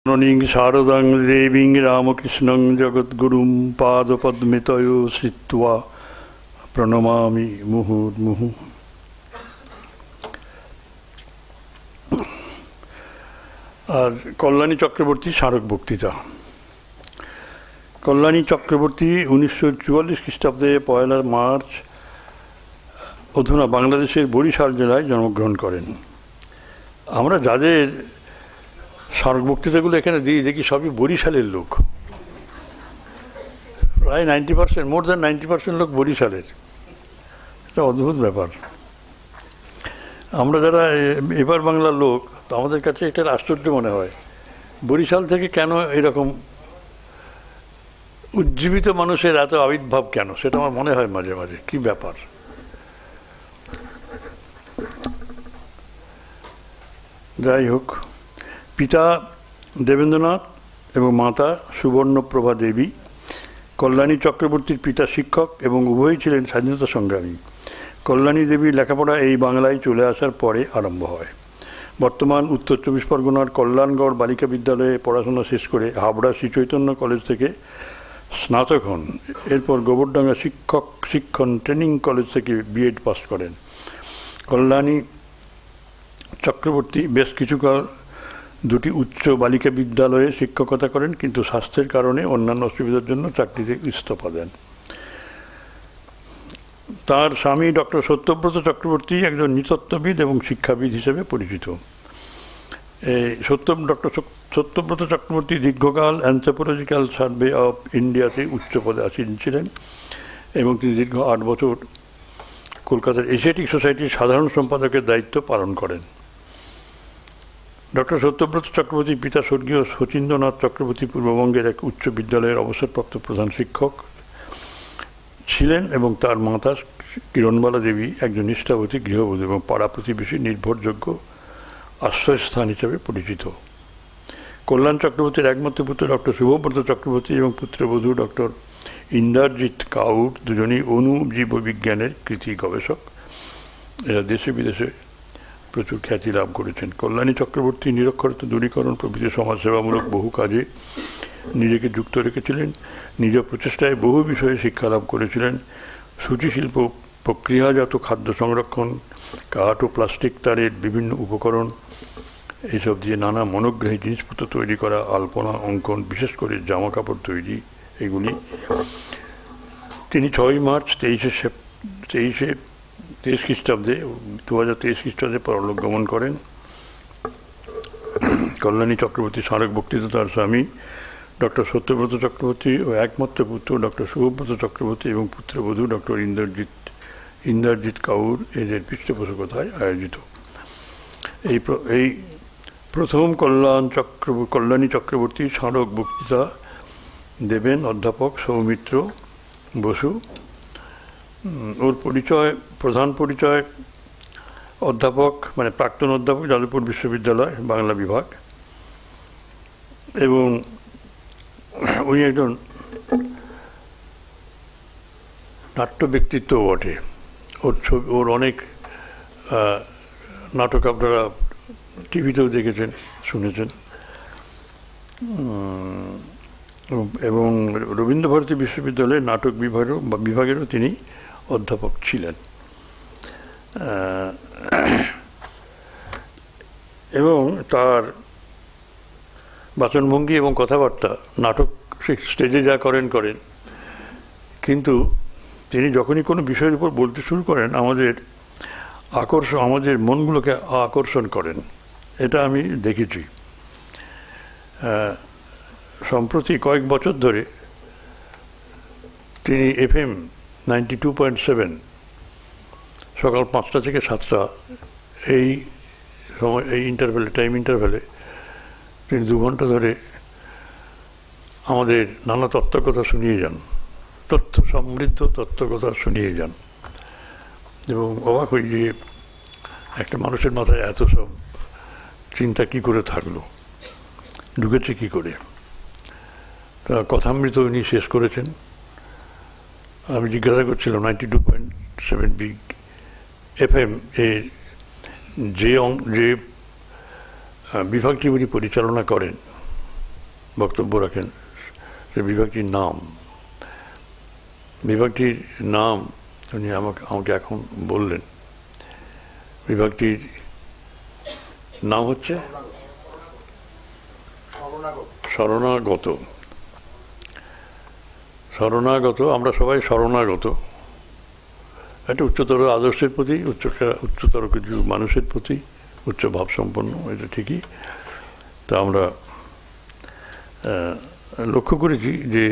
ননিং শারদাং দেবীং রামকৃষ্ণং জগদ্গুরুং পাদপদ্মে তয়ো শ্রিত্বা প্রণমামি মুহুর্মুহু। আর কল্যাণী চক্রবর্তী স্মারক বক্তৃতা। কল্যাণী চক্রবর্তী 1944 খ্রিস্টাব্দে 1 মার্চ অধুনা বাংলাদেশের বরিশাল জেলায় জন্মগ্রহণ করেন। আমরা যাদের স্মারক বক্তৃতাগুলো এখানে দিই দেখি সবই বরিশালের লোক, প্রায় 90%, মোর দ্যান 90% লোক বরিশালের। এটা অদ্ভুত ব্যাপার। আমরা যারা এবার বাংলার লোক, আমাদের কাছে একটা আশ্চর্য মনে হয়, বরিশাল থেকে কেন এরকম উজ্জীবিত মানুষের এত আবির্ভাব কেন, সেটা আমার মনে হয় মাঝে মাঝে, কি ব্যাপার। যাই হোক, পিতা দেবেন্দ্রনাথ এবং মাতা সুবর্ণপ্রভা দেবী। কল্যাণী চক্রবর্তীর পিতা শিক্ষক এবং উভয়ই ছিলেন স্বাধীনতা সংগ্রামী। কল্যাণী দেবীর লেখাপড়া এই বাংলায় চলে আসার পরে আরম্ভ হয়। বর্তমান উত্তর 24 পরগনার কল্যাণগড় বালিকা বিদ্যালয়ে পড়াশোনা শেষ করে হাবড়া শ্রী চৈতন্য কলেজ থেকে স্নাতক হন। এরপর গোবরডাঙ্গা শিক্ষণ ট্রেনিং কলেজ থেকে বিএড পাস করেন। কল্যাণী চক্রবর্তী বেশ কিছুকাল দুটি উচ্চ বালিকা বিদ্যালয়ে শিক্ষকতা করেন, কিন্তু স্বাস্থ্যের কারণে অন্যান্য অসুবিধার জন্য চাকরিতে ইস্তফা দেন। তার স্বামী ডক্টর সত্যব্রত চক্রবর্তী একজন নৃতত্ত্ববিদ এবং শিক্ষাবিদ হিসেবে পরিচিত। ডক্টর সত্যব্রত চক্রবর্তী দীর্ঘকাল অ্যানথ্রোপোলজিক্যাল সার্ভে অফ ইন্ডিয়াতে উচ্চ পদে আসীন ছিলেন এবং তিনি দীর্ঘ 8 বছর কলকাতার এশিয়াটিক সোসাইটির সাধারণ সম্পাদকের দায়িত্ব পালন করেন। ডক্টর সত্যব্রত চক্রবর্তীর পিতা স্বর্গীয় শচীন্দ্রনাথ চক্রবর্তী পূর্ববঙ্গের এক উচ্চ বিদ্যালয়ের অবসরপ্রাপ্ত প্রধান শিক্ষক ছিলেন এবং তার মাতা কিরণবালা দেবী একজন নিষ্ঠাবতী গৃহবধূ এবং পাড়া প্রতিবেশী নির্ভরযোগ্য আশ্রয়স্থান হিসেবে পরিচিত। কল্যাণ চক্রবর্তীর একমাত্র পুত্র ডক্টর শুভব্রত চক্রবর্তী এবং পুত্রবধূ ডক্টর ইন্দ্রজিৎ কাউর দুজনই অণুজীব বিজ্ঞানের কৃতি গবেষক। এরা দেশে বিদেশে প্রচুর খ্যাতি লাভ করেছেন। কল্যাণী চক্রবর্তী নিরক্ষরতা দূরীকরণ প্রভৃতি সমাজসেবামূলক বহু কাজে নিজেকে যুক্ত রেখেছিলেন। নিজ প্রচেষ্টায় বহু বিষয়ে শিক্ষা লাভ করেছিলেন। সূচিশিল্প, প্রক্রিয়াজাত খাদ্য সংরক্ষণ, কাঠ ও প্লাস্টিক তারের বিভিন্ন উপকরণ, এইসব দিয়ে নানা মনোগ্রাহী জিনিসপত্র তৈরি করা, আলপনা অঙ্কন, বিশেষ করে জামা কাপড় তৈরি, এগুলি তিনি 6 মার্চ 2023 খ্রিস্টাব্দে 2023 খ্রিস্টাব্দে পরলোক গমন করেন। কল্যাণী চক্রবর্তী স্মারক বক্তৃতা তার স্বামী ডক্টর সত্যব্রত চক্রবর্তী ও একমাত্র পুত্র ডক্টর শুভব্রত চক্রবর্তী এবং পুত্রবধূ ডক্টর ইন্দ্রজিৎ কাউর এদের পৃষ্ঠপোষকতায় আয়োজিত। এই প্রথম কল্যাণী চক্রবর্তী স্মারক বক্তৃতা দেবেন অধ্যাপক সৌমিত্র বসু। ওর প্রধান পরিচয় অধ্যাপক, মানে প্রাক্তন অধ্যাপক, যাদবপুর বিশ্ববিদ্যালয় বাংলা বিভাগ, এবং উনি একজন নাট্য ব্যক্তিত্ব বটে। ওর অনেক নাটক আপনারা টিভিতেও দেখেছেন, শুনেছেন। এবং রবীন্দ্রভারতী বিশ্ববিদ্যালয়ের নাটক বিভাগেরও তিনি অধ্যাপক ছিলেন। এবং তার বাচনভঙ্গি এবং কথাবার্তা, নাটক স্টেজে যা করেন, কিন্তু তিনি যখনই কোনো বিষয়ের উপর বলতে শুরু করেন আমাদের মনগুলোকে আকর্ষণ করেন। এটা আমি দেখেছি। সম্প্রতি কয়েক বছর ধরে তিনি FM 92.7 সকাল 5টা থেকে 7টা এই টাইম ইন্টারভ্যালে তিনি 2 ঘন্টা ধরে আমাদের নানা তত্ত্বকথা শুনিয়ে যান, সমৃদ্ধ তত্ত্বকথা শুনিয়ে যান। এবং অবাক হই যে একটা মানুষের মাথায় এত সব চিন্তা কি করে থাকলো, ঢুকেছে কি করে। তা কথামৃত উনি শেষ করেছেন। আমি জিজ্ঞাসা করছিলাম 92.7 FM এর যে বিভাগটি উনি পরিচালনা করেন, বক্তব্য রাখেন, সে বিভাগটির নাম উনি আমাকে এখন বললেন। বিভাগটির নাম হচ্ছে শরণাগত। আমরা সবাই শরণাগত, একটা উচ্চতর আদর্শের প্রতি, উচ্চতর কিছু মানুষের প্রতি, উচ্চ ভাবসম্পন্ন, এটা ঠিকই। তা আমরা লক্ষ্য করেছি যে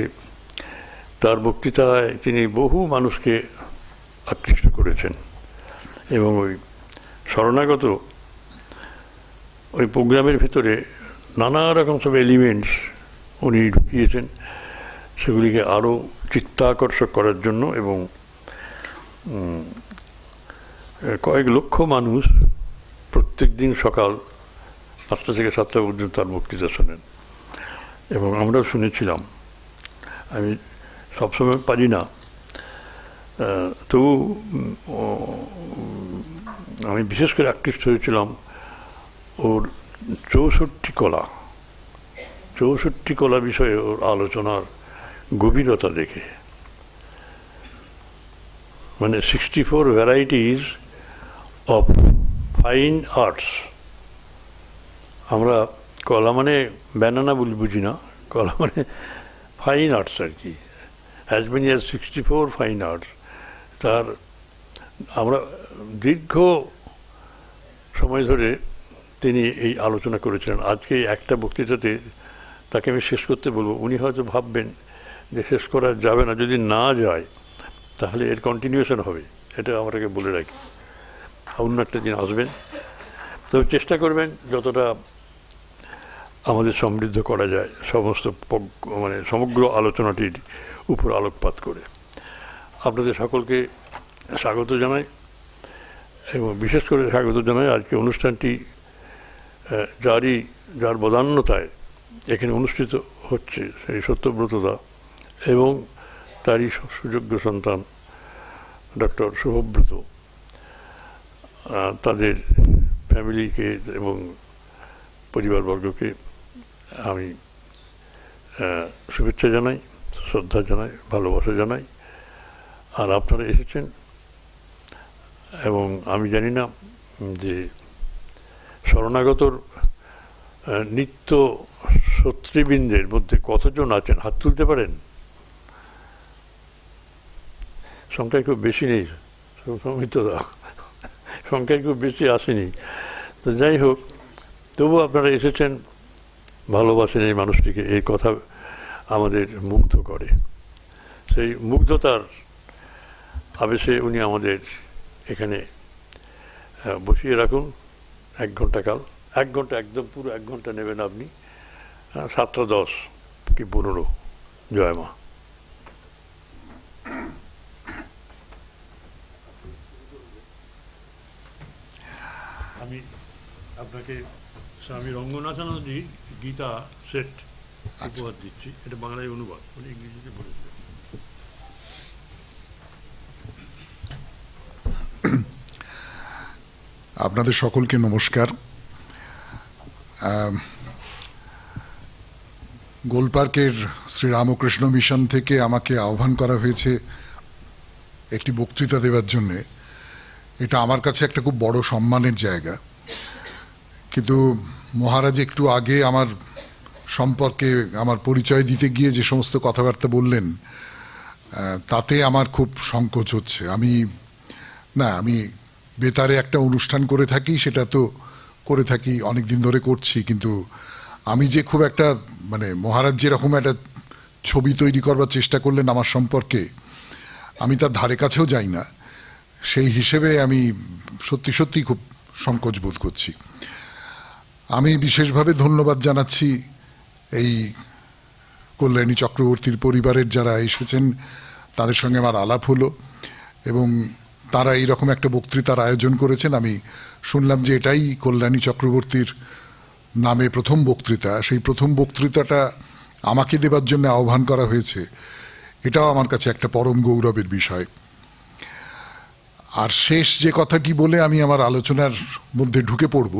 তার বক্তৃতায় তিনি বহু মানুষকে আকৃষ্ট করেছেন, এবং ওই শরণাগত ওই প্রোগ্রামের ভেতরে নানা রকম সব এলিমেন্টস উনি ঢুকিয়েছেন, সেগুলিকে আরও চিত্তাকর্ষক করার জন্য। এবং কয়েক লক্ষ মানুষ প্রত্যেক দিন সকাল 5টা থেকে 7টা পর্যন্ত তার বক্তৃতা শোনেন, এবং আমরাও শুনেছিলাম। আমি সবসময় পারি না, তবু আমি বিশেষ করে আকৃষ্ট হয়েছিলাম ওর 64 কলা বিষয়ে ওর আলোচনার গভীরতা দেখে। মানে 64 ভ্যারাইটিস অফ ফাইন আর্টস। আমরা কলা মানে ব্যানানা বুঝি না, কলা মানে ফাইন আর্টস আর কি। As many as 64 fine arts. তার আমরা দীর্ঘ সময় ধরে তিনি এই আলোচনা করেছিলেন। আজকে একটা বক্তৃতাতে তাকে আমি শেষ করতে বলবো, উনি হয়তো ভাববেন যে শেষ করা যাবে না, যদি না যায় তাহলে এর কন্টিনিউশন হবে, এটা আমাকে বলে রাখি। অন্য একটা দিন আসবেন, তো চেষ্টা করবেন যতটা আমাদের সমৃদ্ধ করা যায় সমগ্র আলোচনাটির উপর আলোকপাত করে। আপনাদের সকলকে স্বাগত জানাই, এবং বিশেষ করে স্বাগত জানাই আজকে অনুষ্ঠানটি যার বদান্যতায় এখানে অনুষ্ঠিত হচ্ছে, সেই সত্যব্রতদা এবং তারই সুযোগ্য সন্তান ডক্টর শুভব্রত, তাদের ফ্যামিলিকে এবং পরিবারবর্গকে আমি শুভেচ্ছা জানাই, শ্রদ্ধা জানাই, ভালোবাসা জানাই। আর আপনারা এসেছেন, এবং আমি জানি না যে শরণাগতর নিত্য সত্রীবৃন্দের মধ্যে কতজন আছেন, হাত তুলতে পারেন? সংখ্যায় খুব বেশি নেই, সৌমিত্রদা, সংখ্যায় খুব বেশি আসেনি। তো যাই হোক, তবু আপনারা এসেছেন, ভালোবাসেন এই মানুষটিকে, এই কথা আমাদের মুগ্ধ করে। সেই মুগ্ধতার আবেশে উনি আমাদের এখানে বসিয়ে রাখুন 1 ঘন্টা কাল। 1 ঘন্টা, একদম পুরো 1 ঘন্টা নেবেন আপনি। 7টা 10 কি 15। জয় মা। আমি আপনাকে স্বামী রঙ্গনাথানজি গীতা সেট উপহার দিচ্ছি। এটা বাংলায় অনুবাদ, উনি ইংরেজিতে বলেছিলেন। আপনাদের সকলকে নমস্কার। গোলপার্কের শ্রীরামকৃষ্ণ মিশন থেকে আমাকে আহ্বান করা হয়েছে একটি বক্তৃতা দেওয়ার জন্যে। এটা আমার কাছে একটা খুব বড় সম্মানের জায়গা। কিন্তু মহারাজ একটু আগে আমার সম্পর্কে আমার পরিচয় দিতে গিয়ে যে সমস্ত কথাবার্তা বললেন, তাতে আমার খুব সংকোচ হচ্ছে। আমি বেতারে একটা অনুষ্ঠান করে থাকি, সেটা তো করে থাকি, অনেক দিন ধরে করছি, কিন্তু আমি যে খুব একটা মহারাজ যেরকম একটা ছবি তৈরি করবার চেষ্টা করলেন আমার সম্পর্কে, আমি তার ধারে কাছেও যাই না। সেই হিসেবে আমি সত্যি সত্যি খুব সংকোচ বোধ করছি। আমি বিশেষভাবে ধন্যবাদ জানাচ্ছি এই কল্যাণী চক্রবর্তীর পরিবারের যারা এসেছেন, তাদের সঙ্গে আমার আলাপ হলো, এবং তারা এইরকম একটা বক্তৃতার আয়োজন করেছেন। আমি শুনলাম যে এটাই কল্যাণী চক্রবর্তীর নামে প্রথম বক্তৃতা। সেই প্রথম বক্তৃতাটা আমাকে দেবার জন্য আহ্বান করা হয়েছে, এটাও আমার কাছে একটা পরম গৌরবের বিষয়। আর শেষ যে কথাটি বলে আমি আমার আলোচনার মধ্যে ঢুকে পড়ব,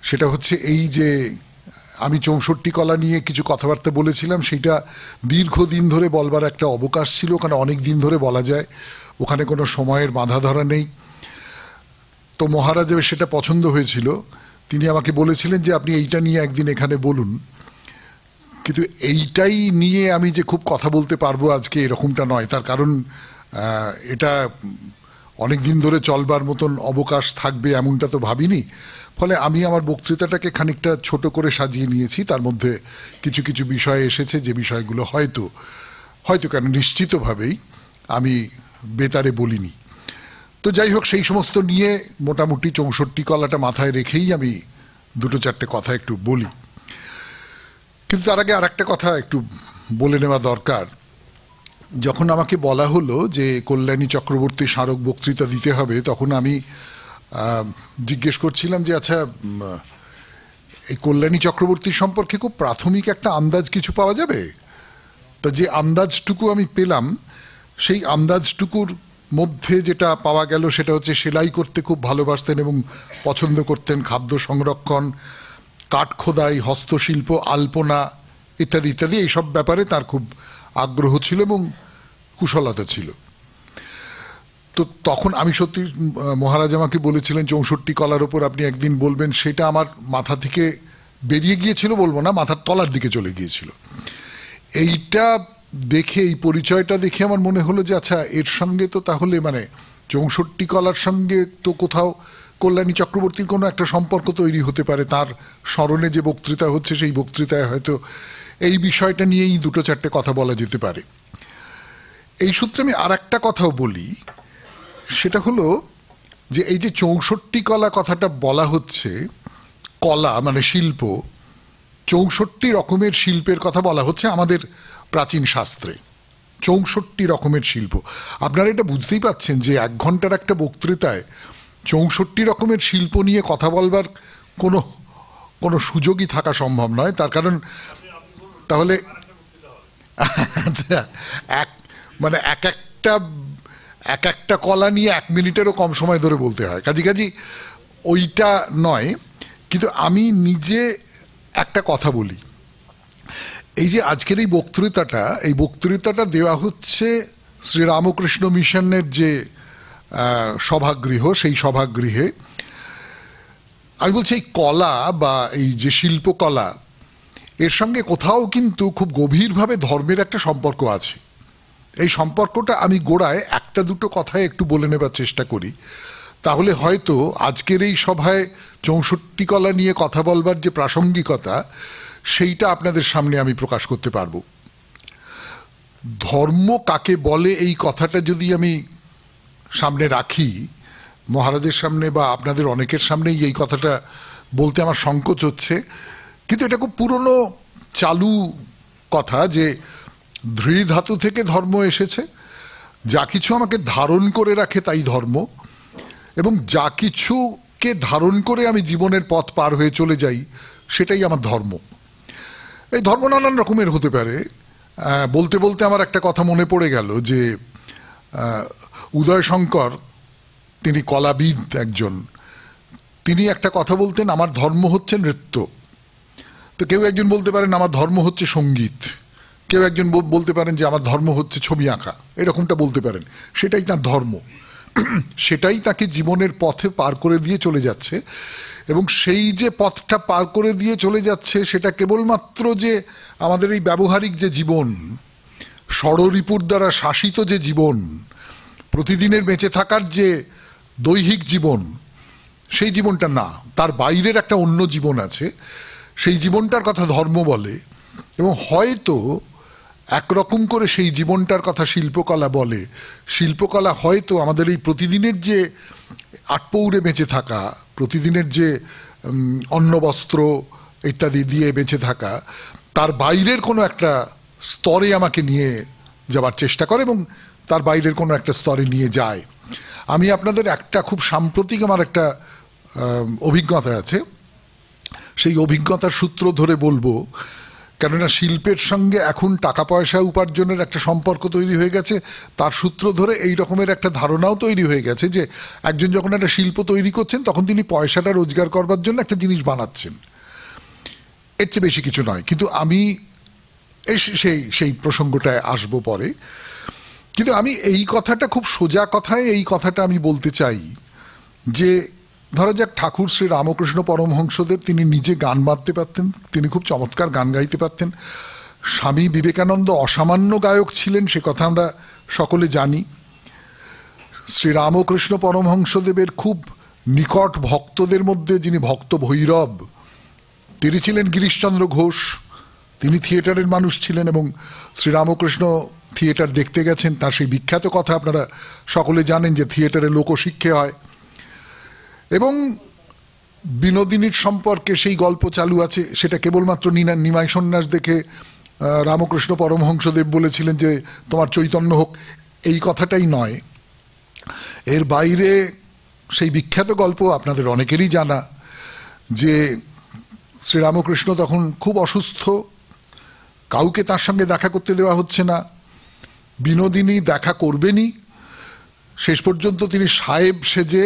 সেটা হচ্ছে এই যে আমি 64 কলা নিয়ে কিছু কথাবার্তা বলেছিলাম, সেইটা দীর্ঘদিন ধরে বলবার একটা অবকাশ ছিল। ওখানে অনেক দিন ধরে বলা যায়, ওখানে কোনো সময়ের বাঁধা ধরা নেই। তো মহারাজের সেটা পছন্দ হয়েছিল, তিনি আমাকে বলেছিলেন যে আপনি এইটা নিয়ে একদিন এখানে বলুন। কিন্তু এইটাই নিয়ে আমি যে খুব কথা বলতে পারবো আজকে এরকমটা নয়, তার কারণ এটা অনেক দিন ধরে চলবার মতন অবকাশ থাকবে এমনটা তো ভাবিনি। ফলে আমি আমার বক্তৃতাটাকে খানিকটা ছোট করে সাজিয়ে নিয়েছি। তার মধ্যে কিছু কিছু বিষয় এসেছে যে বিষয়গুলো হয়তো কেন নিশ্চিতভাবেই আমি বেতারে বলিনি। তো যাই হোক, সেই সমস্ত নিয়ে মোটামুটি 64 কলাটা মাথায় রেখেই আমি দুটো চারটে কথা একটু বলি। কিন্তু তার আগে আর একটা কথা একটু বলে নেওয়া দরকার। যখন আমাকে বলা হলো যে কল্যাণী চক্রবর্তী স্মারক বক্তৃতা দিতে হবে, তখন আমি জিজ্ঞেস করছিলাম যে আচ্ছা, এই কল্যাণী চক্রবর্তী সম্পর্কে খুব প্রাথমিক একটা আন্দাজ কিছু পাওয়া যাবে? তা যে আন্দাজটুকু আমি পেলাম, সেই আন্দাজটুকুর মধ্যে যেটা পাওয়া গেল সেটা হচ্ছে সেলাই করতে খুব ভালোবাসতেন এবং পছন্দ করতেন, খাদ্য সংরক্ষণ, কাঠ খোদাই, হস্তশিল্প, আলপনা ইত্যাদি ইত্যাদি এইসব ব্যাপারে তার খুব আগ্রহ ছিল এবং কুশলতা ছিল। তো তখন আমি সত্যি, মহারাজ আমাকে বলেছিলেন 64 কলার ওপর আপনি একদিন বলবেন, সেটা আমার মাথা থেকে বেরিয়ে গিয়েছিল, বলবো না, মাথার তলার দিকে চলে গিয়েছিল। এইটা দেখে, এই পরিচয়টা দেখে আমার মনে হলো যে আচ্ছা, এর সঙ্গে তো তাহলে 64 কলার সঙ্গে তো কোথাও কল্যাণী চক্রবর্তীর কোনো একটা সম্পর্ক তৈরি হতে পারে। তার স্মরণে যে বক্তৃতা হচ্ছে, সেই বক্তৃতায় হয়তো এই বিষয়টা নিয়েই দুটো চারটে কথা বলা যেতে পারে। এই সূত্রে আমি আর একটা কথাও বলি, সেটা হলো যে এই যে 64 কলা কথাটা বলা হচ্ছে, কলা মানে শিল্প, 64 রকমের শিল্পের কথা বলা হচ্ছে আমাদের প্রাচীন শাস্ত্রে। 64 রকমের শিল্প। আপনারা এটা বুঝতেই পাচ্ছেন যে 1 ঘন্টার একটা বক্তৃতায় 64 রকমের শিল্প নিয়ে কথা বলবার কোনো সুযোগই থাকা সম্ভব নয়। তার কারণ তাহলে আচ্ছা, এক একটা কলা নিয়ে 1 মিনিটেরও কম সময় ধরে বলতে হয়, কাজী ওইটা নয়। কিন্তু আমি নিজে একটা কথা বলি, এই যে আজকের এই বক্তৃতাটা দেওয়া হচ্ছে শ্রীরামকৃষ্ণ মিশনের যে সভাগৃহ, সেই সভাগৃহে। আমি বলছি এই কলা বা এই যে শিল্পকলা, এর সঙ্গে কোথাও কিন্তু খুব গভীরভাবে ধর্মের একটা সম্পর্ক আছে। এই সম্পর্কটা আমি গোড়ায় একটা দুটো কথায় একটু বলে নেবার চেষ্টা করি, তাহলে হয়তো আজকের এই সভায় 64 কলা নিয়ে কথা বলবার যে প্রাসঙ্গিকতা, সেইটা আপনাদের সামনে আমি প্রকাশ করতে পারবো। ধর্ম কাকে বলে, এই কথাটা যদি আমি সামনে রাখি, মহারাজের সামনে বা আপনাদের অনেকের সামনেই এই কথাটা বলতে আমার সংকোচ হচ্ছে, কিন্তু এটা খুব পুরনো চালু কথা যে ধৃ ধাতু থেকে ধর্ম এসেছে। যা কিছু আমাকে ধারণ করে রাখে তাই ধর্ম, এবং যা কিছুকে ধারণ করে আমি জীবনের পথ পার হয়ে চলে যাই সেটাই আমার ধর্ম। এই ধর্ম নানান রকমের হতে পারে। বলতে বলতে আমার একটা কথা মনে পড়ে গেল যে উদয়শঙ্কর, তিনি কলাবিদ একজন, তিনি একটা কথা বলতেন, আমার ধর্ম হচ্ছে নৃত্য। তো কেউ একজন বলতে পারেন আমার ধর্ম হচ্ছে সঙ্গীত, কেউ একজন বলতে পারেন যে আমার ধর্ম হচ্ছে ছবি আঁকা, এরকমটা বলতে পারেন। সেটাই তার ধর্ম, সেটাই তাকে জীবনের পথে পার করে দিয়ে চলে যাচ্ছে। এবং সেই যে পথটা পার করে দিয়ে চলে যাচ্ছে, সেটা কেবলমাত্র যে আমাদের এই ব্যবহারিক যে জীবন, ষড়রিপুর দ্বারা শাসিত যে জীবন, প্রতিদিনের বেঁচে থাকার যে দৈহিক জীবন, সেই জীবনটা না, তার বাইরের একটা অন্য জীবন আছে। সেই জীবনটার কথা ধর্ম বলে, এবং হয়তো একরকম করে সেই জীবনটার কথা শিল্পকলা বলে। শিল্পকলা হয়তো আমাদের এই প্রতিদিনের যে আটপৌরে বেঁচে থাকা, প্রতিদিনের যে অন্ন বস্ত্র ইত্যাদি দিয়ে বেঁচে থাকা, তার বাইরের কোনো একটা স্তরে আমাকে নিয়ে যাবার চেষ্টা করে এবং তার বাইরের কোনো একটা স্তরে নিয়ে যায়। আমি আপনাদের একটা খুব সাম্প্রতিক আমার একটা অভিজ্ঞতা আছে, সেই অভিজ্ঞতার সূত্র ধরে বলবো। কেননা শিল্পের সঙ্গে এখন টাকা পয়সা উপার্জনের একটা সম্পর্ক তৈরি হয়ে গেছে, তার সূত্র ধরে এই রকমের একটা ধারণাও তৈরি হয়ে গেছে যে একজন যখন একটা শিল্প তৈরি করছেন, তখন তিনি পয়সাটা রোজগার করবার জন্য একটা জিনিস বানাচ্ছেন। এর চেয়ে বেশি কিছু নয়। কিন্তু আমি সেই প্রসঙ্গটায় আসবো পরে। কিন্তু আমি এই কথাটা খুব সোজা কথায় এই কথাটা আমি বলতে চাই যে ধরা যাক ঠাকুর শ্রী রামকৃষ্ণ পরমহংসদেব তিনি নিজে গান বাঁধতে পারতেন, তিনি খুব চমৎকার গান গাইতে পারতেন। স্বামী বিবেকানন্দ অসামান্য গায়ক ছিলেন, সে কথা আমরা সকলে জানি। শ্রী রামকৃষ্ণ পরমহংসদেবের খুব নিকট ভক্তদের মধ্যে যিনি ভক্ত ভৈরব তিনি ছিলেন গিরিশচন্দ্র ঘোষ, তিনি থিয়েটারের মানুষ ছিলেন এবং শ্রীরামকৃষ্ণ থিয়েটার দেখতে গেছেন। তার সেই বিখ্যাত কথা আপনারা সকলে জানেন যে থিয়েটারে লোকশিক্ষা হয়। এবং বিনোদিনীর সম্পর্কে সেই গল্প চালু আছে, সেটা কেবলমাত্র নিমাই সন্ন্যাস দেখে রামকৃষ্ণ পরমহংসদেব বলেছিলেন যে তোমার চৈতন্য হোক, এই কথাটাই নয়। এর বাইরে সেই বিখ্যাত গল্প আপনাদের অনেকেরই জানা যে শ্রীরামকৃষ্ণ তখন খুব অসুস্থ, কাউকে তার সঙ্গে দেখা করতে দেওয়া হচ্ছে না, বিনোদিনী দেখা করবেনই। শেষ পর্যন্ত তিনি সাহেব সেজে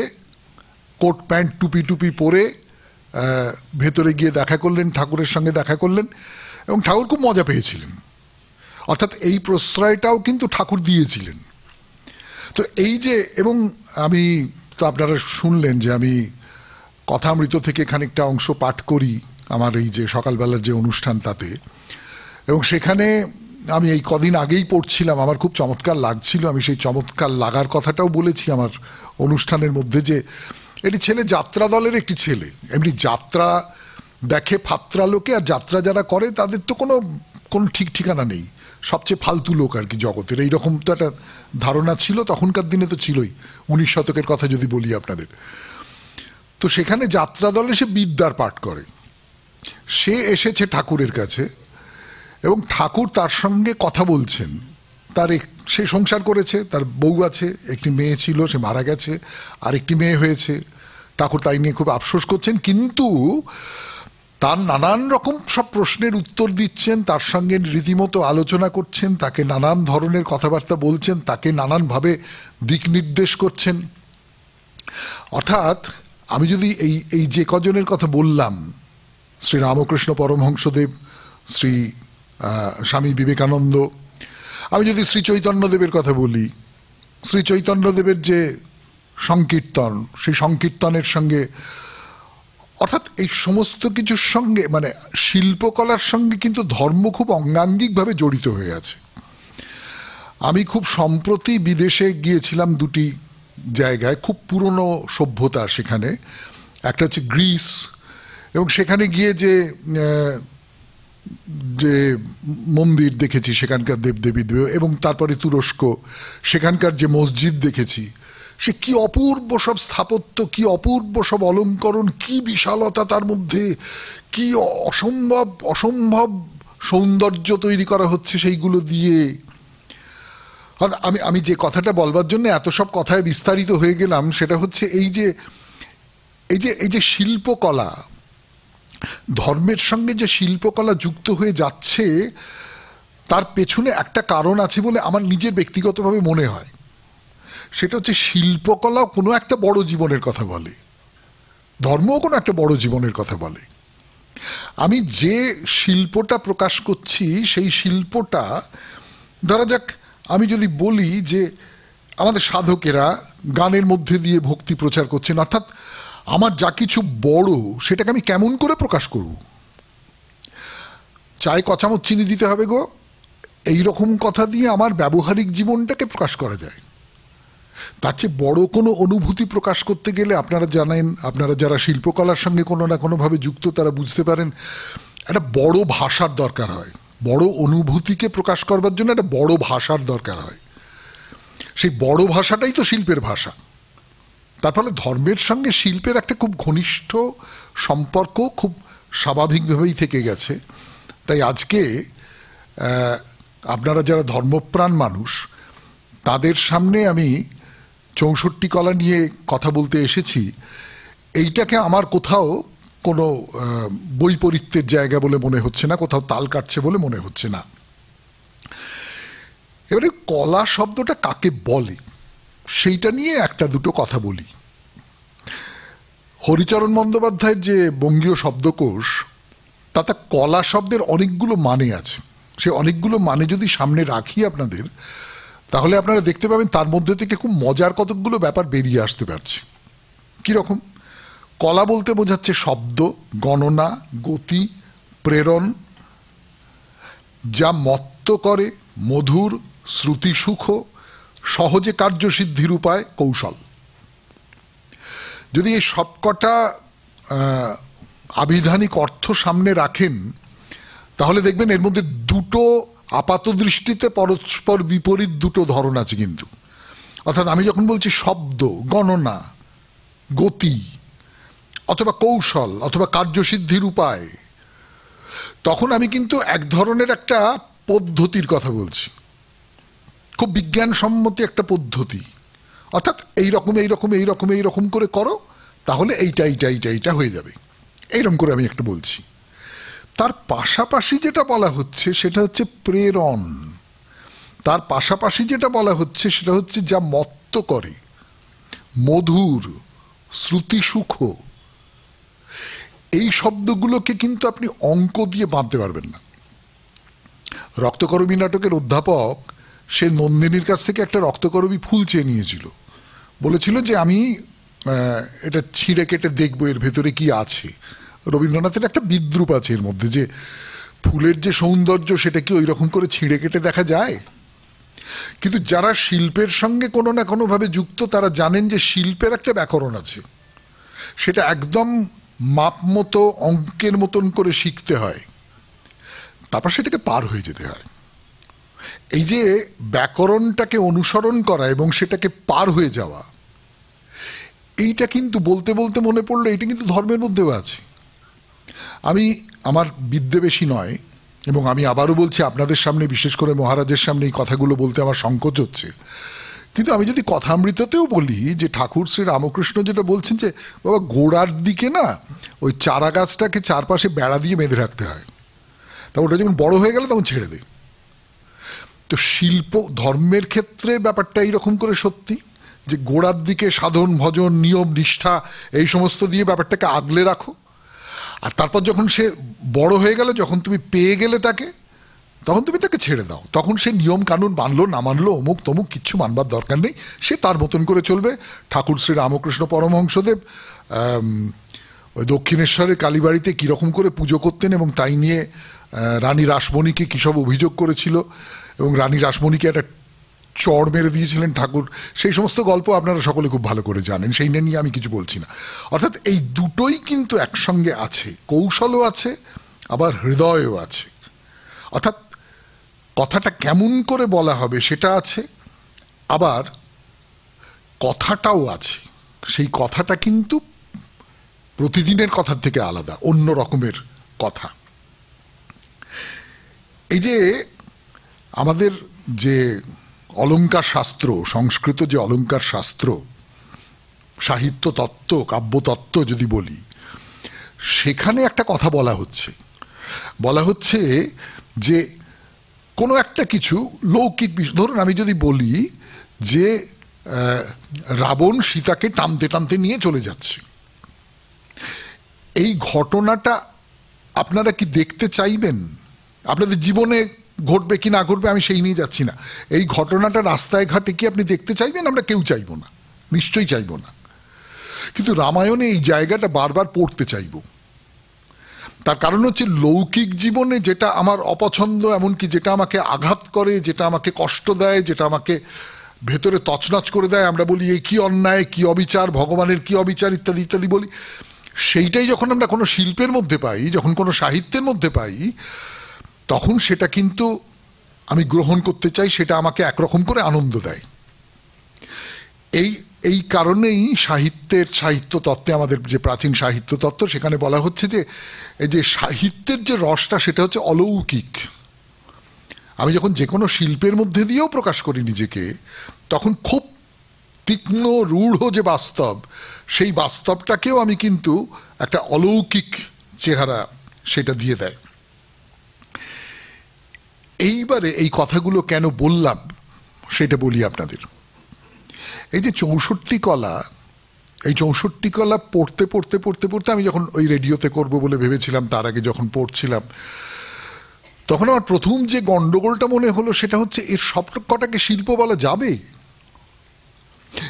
কোট প্যান্ট টুপি টুপি পরে ভেতরে গিয়ে দেখা করলেন, ঠাকুরের সঙ্গে দেখা করলেন এবং ঠাকুর খুব মজা পেয়েছিলেন। অর্থাৎ এই প্রশ্রয়টাও কিন্তু ঠাকুর দিয়েছিলেন। তো এই যে, এবং আমি তো আপনারা শুনলেন যে আমি কথামৃত থেকে খানিকটা অংশ পাঠ করি আমার এই যে সকালবেলার যে অনুষ্ঠান তাতে, এবং সেখানে আমি এই কদিন আগেই পড়ছিলাম, আমার খুব চমৎকার লাগছিল। আমি সেই চমৎকার লাগার কথাটাও বলেছি আমার অনুষ্ঠানের মধ্যে যে এটি ছেলে যাত্রা দলের একটি ছেলে, এমনি যাত্রা দেখে ফাত্রা লোকে, আর যাত্রা যারা করে তাদের তো কোনো ঠিক ঠিকানা নেই, সবচেয়ে ফালতু লোক আর কি জগতের, এইরকম তো একটা ধারণা ছিল তখনকার দিনে, তো ছিলই 19 শতকের কথা যদি বলি আপনাদের। তো সেখানে যাত্রা দলে সে বিদ্যার পাঠ করে, সে এসেছে ঠাকুরের কাছে এবং ঠাকুর তার সঙ্গে কথা বলছেন। তার সে সংসার করেছে, তার বউ আছে, একটি মেয়ে ছিল, সে মারা গেছে, আর একটি মেয়ে হয়েছে। ঠাকুর তাই নিয়ে খুব আফসোস করছেন, কিন্তু তার নানান রকম সব প্রশ্নের উত্তর দিচ্ছেন, তার সঙ্গে রীতিমতো আলোচনা করছেন, তাকে নানান ধরনের কথাবার্তা বলছেন, তাকে নানানভাবে দিক নির্দেশ করছেন। অর্থাৎ আমি যদি এই যে কজনের কথা বললাম, শ্রী রামকৃষ্ণ পরমহংসদেব, শ্রী স্বামী বিবেকানন্দ, আমি যদি শ্রী চৈতন্যদেবের কথা বলি, শ্রী চৈতন্যদেবের যে সংকীর্তন, সেই সংকীর্তনের সঙ্গে, অর্থাৎ এই সমস্ত কিছুর সঙ্গে মানে শিল্পকলার সঙ্গে কিন্তু ধর্ম খুব অঙ্গাঙ্গিকভাবে জড়িত হয়ে আছে। আমি খুব সম্প্রতি বিদেশে গিয়েছিলাম দুটি জায়গায়, খুব পুরনো সভ্যতা সেখানে, একটা হচ্ছে গ্রিস, এবং সেখানে গিয়ে যে মন্দির দেখেছি সেখানকার দেবদেবী, এবং তারপরে তুরস্ক, সেখানকার যে মসজিদ দেখেছি, সে কি অপূর্ব সব স্থাপত্য, কি অপূর্ব সব অলঙ্করণ, কি বিশালতা তার মধ্যে, কি অসম্ভব সৌন্দর্য তৈরি করা হচ্ছে সেইগুলো দিয়ে। আমি যে কথাটা বলবার জন্য এত সব কথায় বিস্তারিত হয়ে গেলাম সেটা হচ্ছে এই যে শিল্পকলা, ধর্মের সঙ্গে যে শিল্পকলা যুক্ত হয়ে যাচ্ছে তার পেছনে একটা কারণ আছে বলে আমার নিজের ব্যক্তিগতভাবে মনে হয়। সেটা হচ্ছে শিল্পকলাও কোনো একটা বড় জীবনের কথা বলে, ধর্মও কোনো একটা বড় জীবনের কথা বলে। আমি যে শিল্পটা প্রকাশ করছি সেই শিল্পটা, ধরা যাক আমি যদি বলি যে আমাদের সাধকেরা গানের মধ্যে দিয়ে ভক্তি প্রচার করছেন, অর্থাৎ আমার যা কিছু বড় সেটাকে আমি কেমন করে প্রকাশ করব, চায় কচামচ চিনি দিতে হবে গো, এইরকম কথা দিয়ে আমার ব্যবহারিক জীবনটাকে প্রকাশ করা যায়। তার চেয়ে বড় কোনো অনুভূতি প্রকাশ করতে গেলে আপনারা জানেন, আপনারা যারা শিল্পকলার সঙ্গে কোনো না কোনোভাবে যুক্ত তারা বুঝতে পারেন, একটা বড় ভাষার দরকার হয়। বড় অনুভূতিকে প্রকাশ করবার জন্য একটা বড় ভাষার দরকার হয়। সেই বড় ভাষাটাই তো শিল্পের ভাষা। তার ফলে ধর্মের সঙ্গে শিল্পের একটা খুব ঘনিষ্ঠ সম্পর্ক খুব স্বাভাবিকভাবেই থেকে গেছে। তাই আজকে আপনারা যারা ধর্মপ্রাণ মানুষ তাদের সামনে আমি 64 কলা নিয়ে কথা বলতে এসেছি। এইটাকে আমার কোথাও কোনো বৈপরীত্যের জায়গা বলে মনে হচ্ছে না, কোথাও তাল কাটছে বলে মনে হচ্ছে না। এবারে কলা শব্দটা কাকে বলে সেইটা নিয়ে একটা দুটো কথা বলি। হরিচরণ বন্দ্যোপাধ্যায়ের যে বঙ্গীয় শব্দকোষ তাতে কলা শব্দের অনেকগুলো মানে আছে। সে অনেকগুলো মানে যদি সামনে রাখি আপনাদের, তাহলে আপনারা দেখতে পাবেন তার মধ্যে থেকে খুব মজার কতকগুলো ব্যাপার বেরিয়ে আসতে পারছে। কীরকম? কলা বলতে বোঝাচ্ছে শব্দ, গণনা, গতি, প্রেরণ, যা মত্ত করে, মধুর, শ্রুতিসুখ, সহজে কার্যসিদ্ধির উপায়, কৌশল। যদি এই সবকটা আবিধানিক অর্থ সামনে রাখেন, তাহলে দেখবেন এর মধ্যে দুটো আপাত দৃষ্টিতে পরস্পর বিপরীত দুটো ধরন আছে কিন্তু। অর্থাৎ আমি যখন বলছি শব্দ, গণনা, গতি, অথবা কৌশল, অথবা কার্যসিদ্ধির উপায়, তখন আমি কিন্তু এক ধরনের একটা পদ্ধতির কথা বলছি, খুব বিজ্ঞানসম্মত একটা পদ্ধতি। অর্থাৎ এইরকম এইরকম এইরকম এইরকম করে করো, তাহলে এইটা এইটা এইটা এইটা হয়ে যাবে, এইরকম করে আমি একটা বলছি। তার পাশাপাশি যেটা বলা হচ্ছে সেটা হচ্ছে প্রেরণ। তার পাশাপাশি যেটা বলা হচ্ছে সেটা হচ্ছে যা মত্ত করে, মধুর, শ্রুতিসুখ। এই শব্দগুলোকে কিন্তু আপনি অঙ্ক দিয়ে বাঁধতে পারবেন না। রক্তকরবী নাটকের অধ্যাপক সে নন্দিনীর কাছ থেকে একটা রক্তকরবী ফুল চেয়ে নিয়েছিল, বলেছিল যে আমি এটা ছিঁড়ে কেটে দেখবো এর ভেতরে কি আছে। রবীন্দ্রনাথের একটা বিদ্রূপ আছে এর মধ্যে, যে ফুলের যে সৌন্দর্য সেটা কি ওই রকম করে ছিঁড়ে কেটে দেখা যায়? কিন্তু যারা শিল্পের সঙ্গে কোনো না কোনোভাবে যুক্ত, তারা জানেন যে শিল্পের একটা ব্যাকরণ আছে, সেটা একদম মাপ মতো অঙ্কের মতন করে শিখতে হয়, তারপর সেটাকে পার হয়ে যেতে হয়। এই যে ব্যাকরণটাকে অনুসরণ করা এবং সেটাকে পার হয়ে যাওয়া, এইটা কিন্তু বলতে বলতে মনে পড়লো এটা কিন্তু ধর্মের মধ্যেও আছে। আমি আমার বিদ্যে বেশি নয়, এবং আমি আবারও বলছি আপনাদের সামনে, বিশেষ করে মহারাজের সামনে এই কথাগুলো বলতে আমার সংকোচ হচ্ছে, কিন্তু আমি যদি কথামৃততেও বলি যে ঠাকুর শ্রী রামকৃষ্ণ যেটা বলছেন যে বাবা গোড়ার দিকে না ওই চারা গাছটাকে চারপাশে বেড়া দিয়ে বেঁধে রাখতে হয়, তা ওটা যখন বড় হয়ে গেলে তখন ছেড়ে দে। তো শিল্প ধর্মের ক্ষেত্রে ব্যাপারটা এইরকম করে সত্যি, যে গোড়ার দিকে সাধন ভজন নিয়ম নিষ্ঠা এই সমস্ত দিয়ে ব্যাপারটাকে আগলে রাখো, আর তারপর যখন সে বড় হয়ে গেল, যখন তুমি পেয়ে গেলে তাকে, তখন তুমি তাকে ছেড়ে দাও। তখন সে নিয়ম কানুন মানলো না মানলো অমুক তমুক কিচ্ছু মানবার দরকার নেই, সে তার মতন করে চলবে। ঠাকুর শ্রী রামকৃষ্ণ পরমহংসদেব ওই দক্ষিণেশ্বরের কালীবাড়িতে কীরকম করে পুজো করতেন এবং তাই নিয়ে রানী রাসমণিকে কী সব অভিযোগ করেছিল, এবং রানী রাসমণিকে একটা চড় মেরে দিয়েছিলেন ঠাকুর, সেই সমস্ত গল্প আপনারা সকলে খুব ভালো করে জানেন, সেই নিয়ে আমি কিছু বলছি না। অর্থাৎ এই দুটোই কিন্তু একসঙ্গে আছে, কৌশলও আছে আবার হৃদয়ও আছে। অর্থাৎ কথাটা কেমন করে বলা হবে সেটা আছে, আবার কথাটাও আছে, সেই কথাটা কিন্তু প্রতিদিনের কথার থেকে আলাদা, অন্য রকমের কথা। এই যে আমাদের যে অলঙ্কার শাস্ত্র, সংস্কৃত যে অলঙ্কার শাস্ত্র, সাহিত্য তত্ত্ব, কাব্যতত্ত্ব যদি বলি, সেখানে একটা কথা বলা হচ্ছে যে কোনো একটা কিছু লৌকিক বিষয়, ধরুন আমি যদি বলি যে রাবণ সীতাকে টানতে টানতে নিয়ে চলে যাচ্ছে, এই ঘটনাটা আপনারা কি দেখতে চাইবেন? আপনাদের জীবনে ঘটবে কি না ঘটবে আমি সেই নিয়ে যাচ্ছি না, এই ঘটনাটা রাস্তায় ঘাটে কি আপনি দেখতে চাইবেন? আমরা কেউ চাইব না, নিশ্চয়ই চাইব না। কিন্তু রামায়ণে এই জায়গাটা বারবার পড়তে চাইব। তার কারণ হচ্ছে লৌকিক জীবনে যেটা আমার অপছন্দ, এমনকি যেটা আমাকে আঘাত করে, যেটা আমাকে কষ্ট দেয়, যেটা আমাকে ভেতরে তছনছ করে দেয়, আমরা বলি এই কি অন্যায়, কি অবিচার, ভগবানের কি অবিচার ইত্যাদি ইত্যাদি বলি, সেইটাই যখন আমরা কোনো শিল্পের মধ্যে পাই, যখন কোনো সাহিত্যের মধ্যে পাই, তখন সেটা কিন্তু আমি গ্রহণ করতে চাই, সেটা আমাকে একরকম করে আনন্দ দেয়। এই কারণেই সাহিত্য তত্ত্বে, আমাদের যে প্রাচীন সাহিত্য তত্ত্ব, সেখানে বলা হচ্ছে যে এই যে সাহিত্যের যে রসটা সেটা হচ্ছে অলৌকিক। আমি যখন যে কোনো শিল্পের মধ্যে দিয়েও প্রকাশ করি নিজেকে, তখন খুব তীক্ষ্ণ রূঢ় যে বাস্তব, সেই বাস্তবটাকেও আমি কিন্তু একটা অলৌকিক চেহারা সেটা দিয়ে দেয়। এইবারে এই কথাগুলো কেন বললাম সেটা বলি আপনাদের। এই যে ৬৪ কলা, এই 64 কলা পড়তে পড়তে পড়তে পড়তে আমি যখন ওই রেডিওতে করব বলে ভেবেছিলাম, তার আগে যখন পড়ছিলাম, তখন আমার প্রথম যে গন্ডগোলটা মনে হলো সেটা হচ্ছে এর সব কটাকে শিল্প বলা যাবে?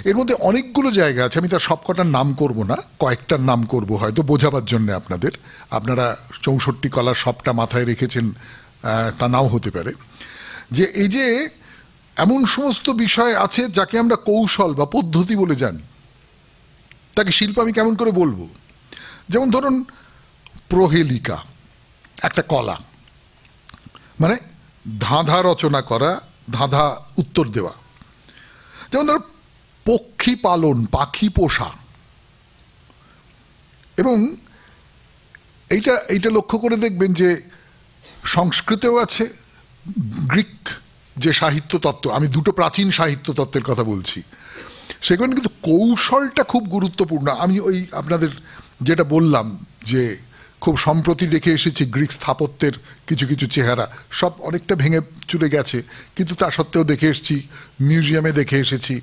এর মধ্যে অনেকগুলো জায়গা আছে, আমি তার সব কটার নাম করব না, কয়েকটার নাম করব হয়তো বোঝাবার জন্য আপনাদের। আপনারা 64 কলার সবটা মাথায় রেখেছেন তা নাও হতে পারে। যে এই যে এমন সমস্ত বিষয় আছে যাকে আমরা কৌশল বা পদ্ধতি বলে জানি, তাকে শিল্প আমি কেমন করে বলবো? যেমন ধরুন প্রহেলিকা একটা কলা, মানে ধাঁধা রচনা করা, ধাঁধা উত্তর দেওয়া। যেমন ধরো পক্ষী পালন, পাখি পোষা। এবং এইটা লক্ষ্য করে দেখবেন যে সংস্কৃতেও আছে, গ্রিক যে সাহিত্য তত্ত্ব, আমি দুটো প্রাচীন সাহিত্য তত্ত্বের কথা বলছি, সেখানে কিন্তু কৌশলটা খুব গুরুত্বপূর্ণ। আমি ওই আপনাদের যেটা বললাম যে খুব সম্প্রতি দেখে এসেছি গ্রিক স্থাপত্যের কিছু কিছু চেহারা, সব অনেকটা ভেঙে চুরে গেছে, কিন্তু তা সত্ত্বেও দেখে এসেছি, মিউজিয়ামে দেখে এসেছি।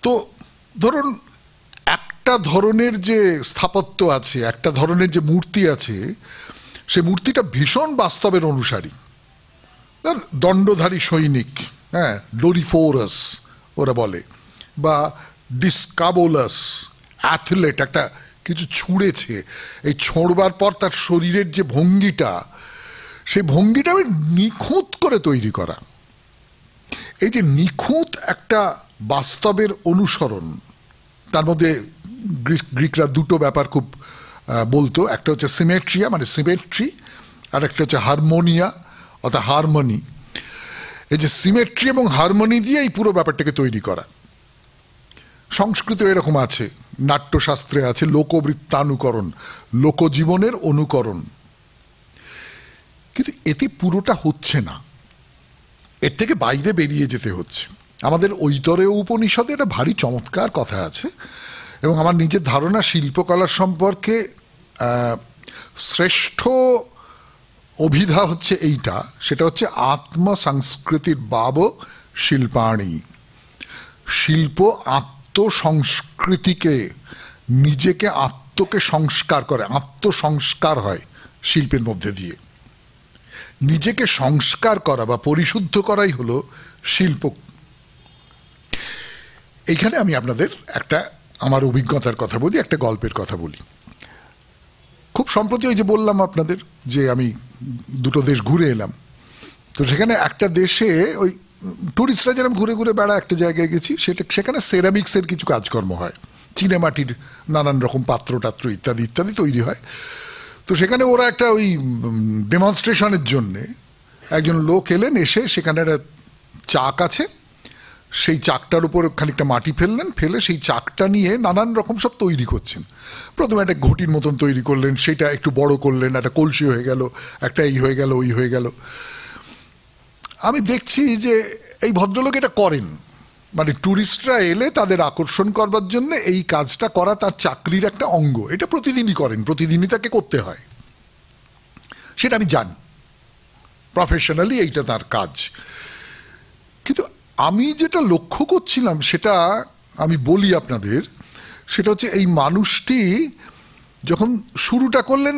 তো ধরুন একটা ধরনের যে স্থাপত্য আছে, একটা ধরনের যে মূর্তি আছে, সে মূর্তিটা ভীষণ বাস্তবের অনুসারী। দণ্ডধারী সৈনিক, হ্যাঁ, ডোরিফোরাস ওরা বলে, বা ডিসকাবোলাস অ্যাথলেট, একটা কিছু ছুঁড়েছে, এই ছোঁড়বার পর তার শরীরের যে ভঙ্গিটা, সেই ভঙ্গিটা আমি নিখুঁত করে তৈরি করা। এই যে নিখুঁত একটা বাস্তবের অনুসরণ, তার মধ্যে গ্রিকরা দুটো ব্যাপার খুব বলতো, একটা হচ্ছে সিমেট্রিয়া মানে সিমেট্রি, আর একটা হচ্ছে হারমোনিয়া অর্থাৎ হারমোনি। এই যে সিমেট্রি এবং হারমোনি দিয়ে এই পুরো ব্যাপারটাকে তৈরি করা। সংস্কৃত এরকম আছে, নাট্যশাস্ত্রে আছে লোকবৃত্তানুকরণ, লোকজীবনের অনুকরণ। কিন্তু এতে পুরোটা হচ্ছে না, এর থেকে বাইরে বেরিয়ে যেতে হচ্ছে। আমাদের ঐতরেয় উপনিষদে একটা ভারী চমৎকার কথা আছে, এবং আমার নিজের ধারণা শিল্পকলার সম্পর্কে শ্রেষ্ঠ অভিধা হচ্ছে এইটা, সেটা হচ্ছে আত্মসংস্কৃতির বাব শিল্পাণী। শিল্প আত্মসংস্কৃতিকে, নিজেকে আত্মকে সংস্কার করে, আত্মসংস্কার হয় শিল্পের মধ্যে দিয়ে। নিজেকে সংস্কার করা বা পরিশুদ্ধ করাই হলো শিল্প। এইখানে আমি আপনাদের একটা আমার অভিজ্ঞতার কথা বলি, একটা গল্পের কথা বলি। খুব সম্প্রতি ওই যে বললাম আপনাদের যে আমি দুটো দেশ ঘুরে এলাম, তো সেখানে একটা দেশে ওই টুরিস্টরা যেরকম ঘুরে ঘুরে বেড়া, একটা জায়গায় গেছি, সেখানে সেরামিক্সের কিছু কাজকর্ম হয়, চিনেমাটির নানান রকম পাত্র টাত্র ইত্যাদি ইত্যাদি তৈরি হয়। তো সেখানে ওরা একটা ওই ডেমনস্ট্রেশনের জন্যে একজন লোক এলেন, এসে সেখানে একটা চাক আছে, সেই চাকটার উপর খানিকটা মাটি ফেললেন, ফেলে সেই চাকটা নিয়ে নানান রকম সব তৈরি করছেন। প্রথমে একটা ঘটির মতন তৈরি করলেন, সেটা একটু বড় করলেন, একটা কলসি হয়ে গেল, একটা এই হয়ে গেল, ওই হয়ে গেল। আমি দেখছি যে এই ভদ্রলোক এটা করেন, মানে ট্যুরিস্টরা এলে তাদের আকর্ষণ করবার জন্য এই কাজটা করা তার চাকরির একটা অঙ্গ। এটা প্রতিদিনই করেন, প্রতিদিনই তাকে করতে হয়, সেটা আমি জানি, প্রফেশনালি এইটা তার কাজ। কিন্তু আমি যেটা লক্ষ্য করছিলাম সেটা আমি বলি আপনাদের, সেটা হচ্ছে এই মানুষটি যখন শুরুটা করলেন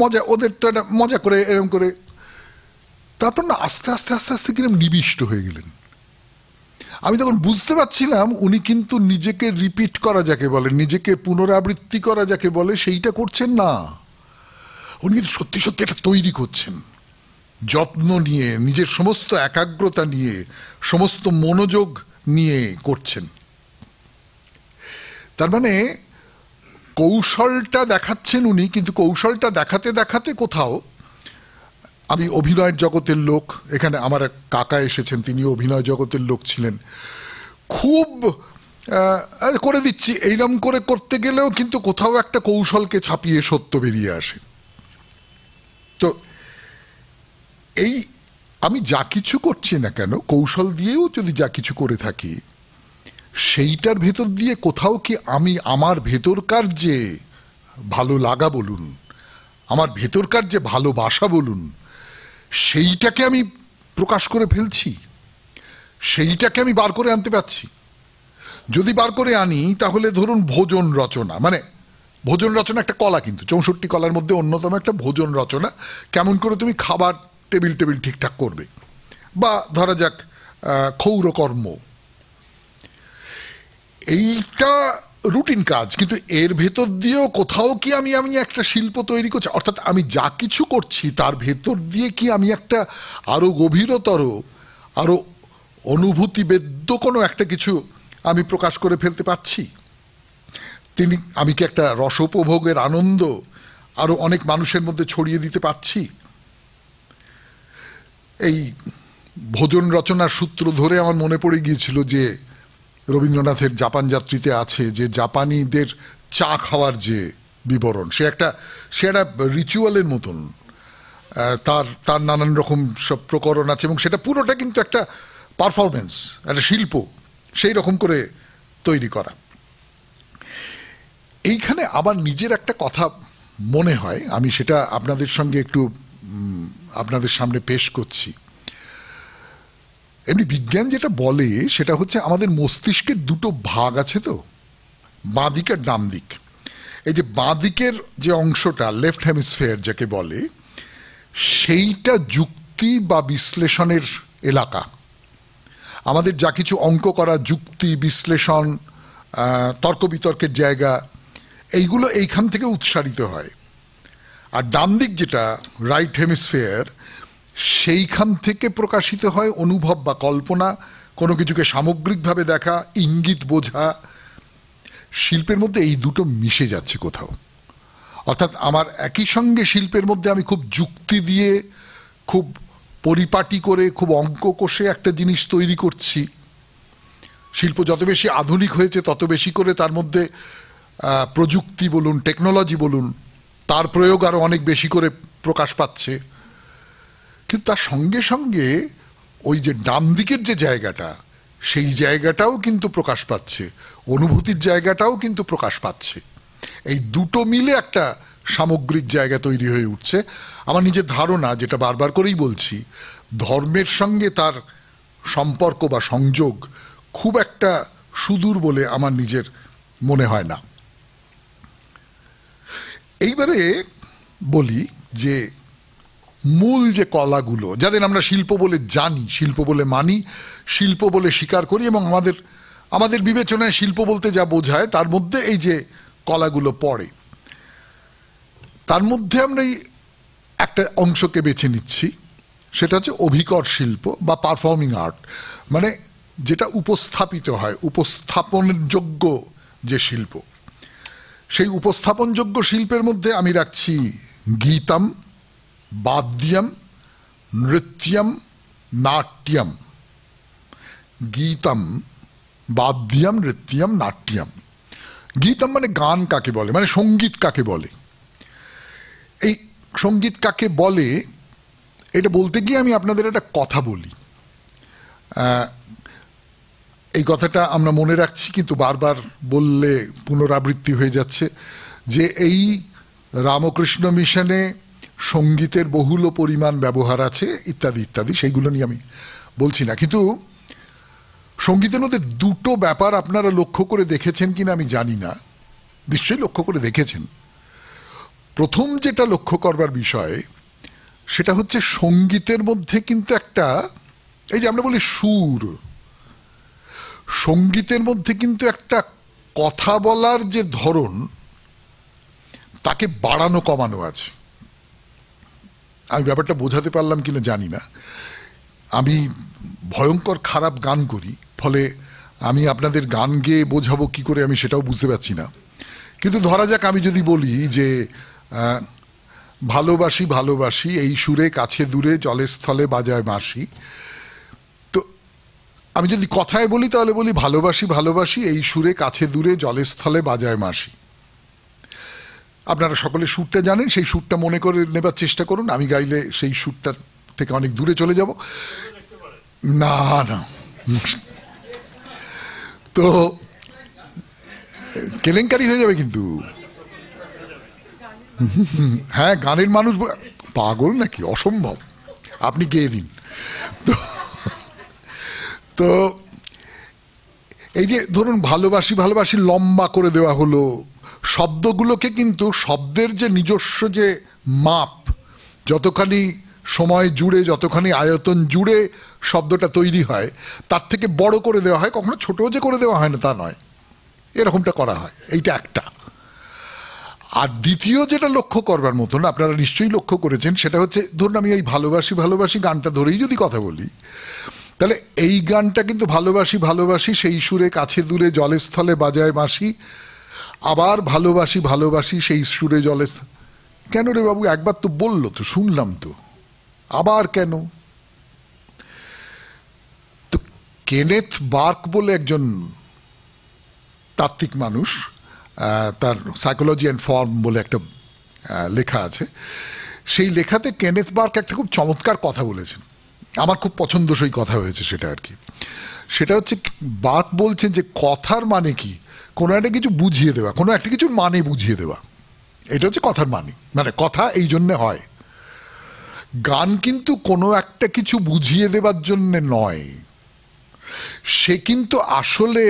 মজা, ওদের তো একটা মজা করে এরকম করে, তারপর না আস্তে আস্তে আস্তে আস্তে কিরকম নিবিষ্ট হয়ে গেলেন। আমি তখন বুঝতে পারছিলাম উনি কিন্তু নিজেকে রিপিট করা যাকে বলে, নিজেকে পুনরাবৃত্তি করা যাকে বলে, সেইটা করছেন না। উনি কিন্তু সত্যি সত্যি এটা তৈরি করছেন, যত্ন নিয়ে, নিজের সমস্ত একাগ্রতা নিয়ে, সমস্ত মনোযোগ নিয়ে করছেন। তার মানে কৌশলটা দেখাচ্ছেন উনি, কিন্তু কৌশলটা দেখাতে দেখাতে কোথাও, আমি অভিনয়ের জগতের লোক, এখানে আমার এক কাকা এসেছেন, তিনি অভিনয় জগতের লোক ছিলেন, খুব করে দিচ্ছি এইরকম করে করতে গেলেও কিন্তু কোথাও একটা কৌশলকে ছাপিয়ে সত্য বেরিয়ে আসে। তো এই আমি যা কিছু করছি না কেন, কৌশল দিয়েও যদি যা কিছু করে থাকি, সেইটার ভেতর দিয়ে কোথাও কি আমি আমার ভেতরকার যে ভালো লাগা বলুন, আমার ভেতরকার যে ভালোবাসা বলুন, সেইটাকে আমি প্রকাশ করে ফেলছি, সেইটাকে আমি বার করে আনতে পারছি। যদি বার করে আনি তাহলে ধরুন ভোজন রচনা, মানে ভোজন রচনা একটা কলা, কিন্তু 64 কলার মধ্যে অন্যতম একটা ভোজন রচনা, কেমন করে তুমি খাবার টেবিল ঠিকঠাক করবে, বা ধরা যাক ক্ষৌরকর্ম, এইটা রুটিন কাজ। কিন্তু এর ভেতর দিয়েও কোথাও কি আমি একটা শিল্প তৈরি করছি, অর্থাৎ আমি যা কিছু করছি তার ভেতর দিয়ে কি আমি একটা আরো গভীরতর, আরো অনুভূতিবেদ্য কোনো একটা কিছু আমি প্রকাশ করে ফেলতে পারছি? আমি কি একটা রসোপভোগের আনন্দ আরো অনেক মানুষের মধ্যে ছড়িয়ে দিতে পারছি? এই ভোজন রচনার সূত্র ধরে আমার মনে পড়ে গিয়েছিল যে রবীন্দ্রনাথের জাপান যাত্রীতে আছে যে জাপানিদের চা খাওয়ার যে বিবরণ, সে একটা রিচুয়ালের মতন, তার নানান রকম সব প্রকরণ আছে, এবং সেটা পুরোটা কিন্তু একটা পারফরমেন্স, একটা শিল্প সেই রকম করে তৈরি করা। এইখানে আবার নিজের একটা কথা মনে হয়, আমি সেটা আপনাদের সঙ্গে একটু আপনাদের সামনে পেশ করছি। এমনি বিজ্ঞান যেটা বলে সেটা হচ্ছে আমাদের মস্তিষ্কের দুটো ভাগ আছে, তো বাঁ দিক আর ডান দিক। এই যে বাঁ দিকের যে অংশটা, লেফট হেমিস্ফিয়ার যাকে বলে, সেইটা যুক্তি বা বিশ্লেষণের এলাকা। আমাদের যা কিছু অঙ্ক করা, যুক্তি বিশ্লেষণ, তর্ক বিতর্কের জায়গা, এইগুলো এইখান থেকে উৎসারিত হয়। আর ডান দিক যেটা রাইট হেমিস্ফিয়ার, সেইখান থেকে প্রকাশিত হয় অনুভব বা কল্পনা, কোনো কিছুকে সামগ্রিকভাবে দেখা, ইঙ্গিত বোঝা। শিল্পের মধ্যে এই দুটো মিশে যাচ্ছে কোথাও। অর্থাৎ আমার একই সঙ্গে শিল্পের মধ্যে আমি খুব যুক্তি দিয়ে, খুব পরিপাটি করে, খুব অঙ্ক কষে একটা জিনিস তৈরি করছি। শিল্প যত বেশি আধুনিক হয়েছে তত বেশি করে তার মধ্যে প্রযুক্তি বলুন, টেকনোলজি বলুন, তার প্রয়োগ আরো অনেক বেশি করে প্রকাশ পাচ্ছে। কিন্তু তার সঙ্গে সঙ্গে ওই যে ডান দিকের যে জায়গাটা, সেই জায়গাটাও কিন্তু প্রকাশ পাচ্ছে, অনুভূতির জায়গাটাও কিন্তু প্রকাশ পাচ্ছে। এই দুটো মিলে একটা সামগ্রিক জায়গা তৈরি হয়ে উঠছে। আমার নিজের ধারণা, যেটা বারবার করেই বলছি, ধর্মের সঙ্গে তার সম্পর্ক বা সংযোগ খুব একটা সুদূর বলে আমার নিজের মনে হয় না। এইবারে বলি যে মূল যে কলাগুলো, যাদের আমরা শিল্প বলে জানি, শিল্প বলে মানি, শিল্প বলে স্বীকার করি, এবং আমাদের বিবেচনায় শিল্প বলতে যা বোঝায় তার মধ্যে এই যে কলাগুলো পড়ে, তার মধ্যে আমরা এই একটা অংশকে বেছে নিচ্ছি। সেটা হচ্ছে অভিকর শিল্প বা পারফর্মিং আর্ট, মানে যেটা উপস্থাপিত হয়, উপস্থাপনের যোগ্য যে শিল্প। সেই উপস্থাপনযোগ্য শিল্পের মধ্যে আমি রাখছি গীতম, বাদ্যম, নৃত্যম, নাট্যম। গীতম, বাদ্যম, নৃত্যম, নাট্যম। গীতম মানে গান কাকে বলে, মানে সঙ্গীত কাকে বলে। এই সঙ্গীত কাকে বলে এটা বলতে গিয়ে আমি আপনাদের একটা কথা বলি। এই কথাটা আমরা মনে রাখছি, কিন্তু বারবার বললে পুনরাবৃত্তি হয়ে যাচ্ছে, যে এই রামকৃষ্ণ মিশনে সঙ্গীতের বহুল পরিমাণ ব্যবহার আছে ইত্যাদি ইত্যাদি, সেইগুলো নিয়ে আমি বলছি না। কিন্তু সঙ্গীতের মধ্যে দুটো ব্যাপার আপনারা লক্ষ্য করে দেখেছেন কিনা আমি জানি না, নিশ্চয়ই লক্ষ্য করে দেখেছেন। প্রথম যেটা লক্ষ্য করবার বিষয়, সেটা হচ্ছে সঙ্গীতের মধ্যে কিন্তু একটা, এই যে আমরা বলি সুর, সঙ্গীতের মধ্যে কিন্তু একটা কথা বলার যে ধরন, তাকে বাড়ানো কমানো আছে। আমি ব্যাপারটা বোঝাতে পারলাম কিনা জানি না। আমি ভয়ঙ্কর খারাপ গান করি, ফলে আমি আপনাদের গান গেয়ে বোঝাবো কি করে আমি সেটাও বুঝতে পারছি না। কিন্তু ধরা যাক আমি যদি বলি যে ভালোবাসি ভালোবাসি এই সুরে কাছে দূরে জলে স্থলে বাজায় বাঁশি, তো আমি যদি কথায় বলি তাহলে বলি ভালোবাসি ভালোবাসি এই সুরে কাছে দূরে জলে স্থলে বাজায় বাঁশি। আপনারা সকলে সুরটা জানেন, সেই সুরটা মনে করে নেবার চেষ্টা করুন। আমি গাইলে সেই সুরটার থেকে অনেক দূরে চলে যাব। না না, তো কেলেঙ্কারি হয়ে যাবে কিন্তু। হ্যাঁ, গানের মানুষ পাগল নাকি, অসম্ভব। আপনি গেয়ে দিন। তো এই যে ধরুন ভালোবাসি ভালোবাসি লম্বা করে দেওয়া হলো, শব্দগুলোকে কিন্তু শব্দের যে নিজস্ব যে মাপ, যতখানি সময় জুড়ে যতখানি আয়তন জুড়ে শব্দটা তৈরি হয় তার থেকে বড় করে দেওয়া হয়, কখনো ছোট যে করে দেওয়া হয় না তা নয়, এরকমটা করা হয়। এইটা একটা। আর দ্বিতীয় যেটা লক্ষ্য করবার মতন, আপনারা নিশ্চয়ই লক্ষ্য করেছেন, সেটা হচ্ছে ধরুন আমি এই ভালোবাসি ভালোবাসি গানটা ধরেই যদি কথা বলি, তাহলে এই গানটা কিন্তু ভালোবাসি ভালোবাসি সেই সুরে কাছে দূরে জলে স্থলে বাজায় বাঁশি, আবার ভালোবাসি ভালোবাসি সেই সুরে জলে। কেন রে বাবু, একবার তো বললো তো, শুনলাম তো, আবার কেন? তো কেনেথ বার্ক বলে একজন তাত্ত্বিক মানুষ, তার সাইকোলজি অ্যান্ড ফর্ম বলে একটা লেখা আছে, সেই লেখাতে কেনেথ বার্ক একটা খুব চমৎকার কথা বলেছেন, আমার খুব পছন্দসই কথা হয়েছে সেটা আর কি। সেটা হচ্ছে বার্ক বলছেন যে কথার মানে কি, কোনো একটা কিছু বুঝিয়ে দেওয়া, কোনো একটা কিছুর মানে বুঝিয়ে দেওয়া, এটা হচ্ছে কথার মানে। মানে কথা এই জন্যে হয়, গান কিন্তু কোনো একটা কিছু বুঝিয়ে দেবার জন্যে নয়, সে কিন্তু আসলে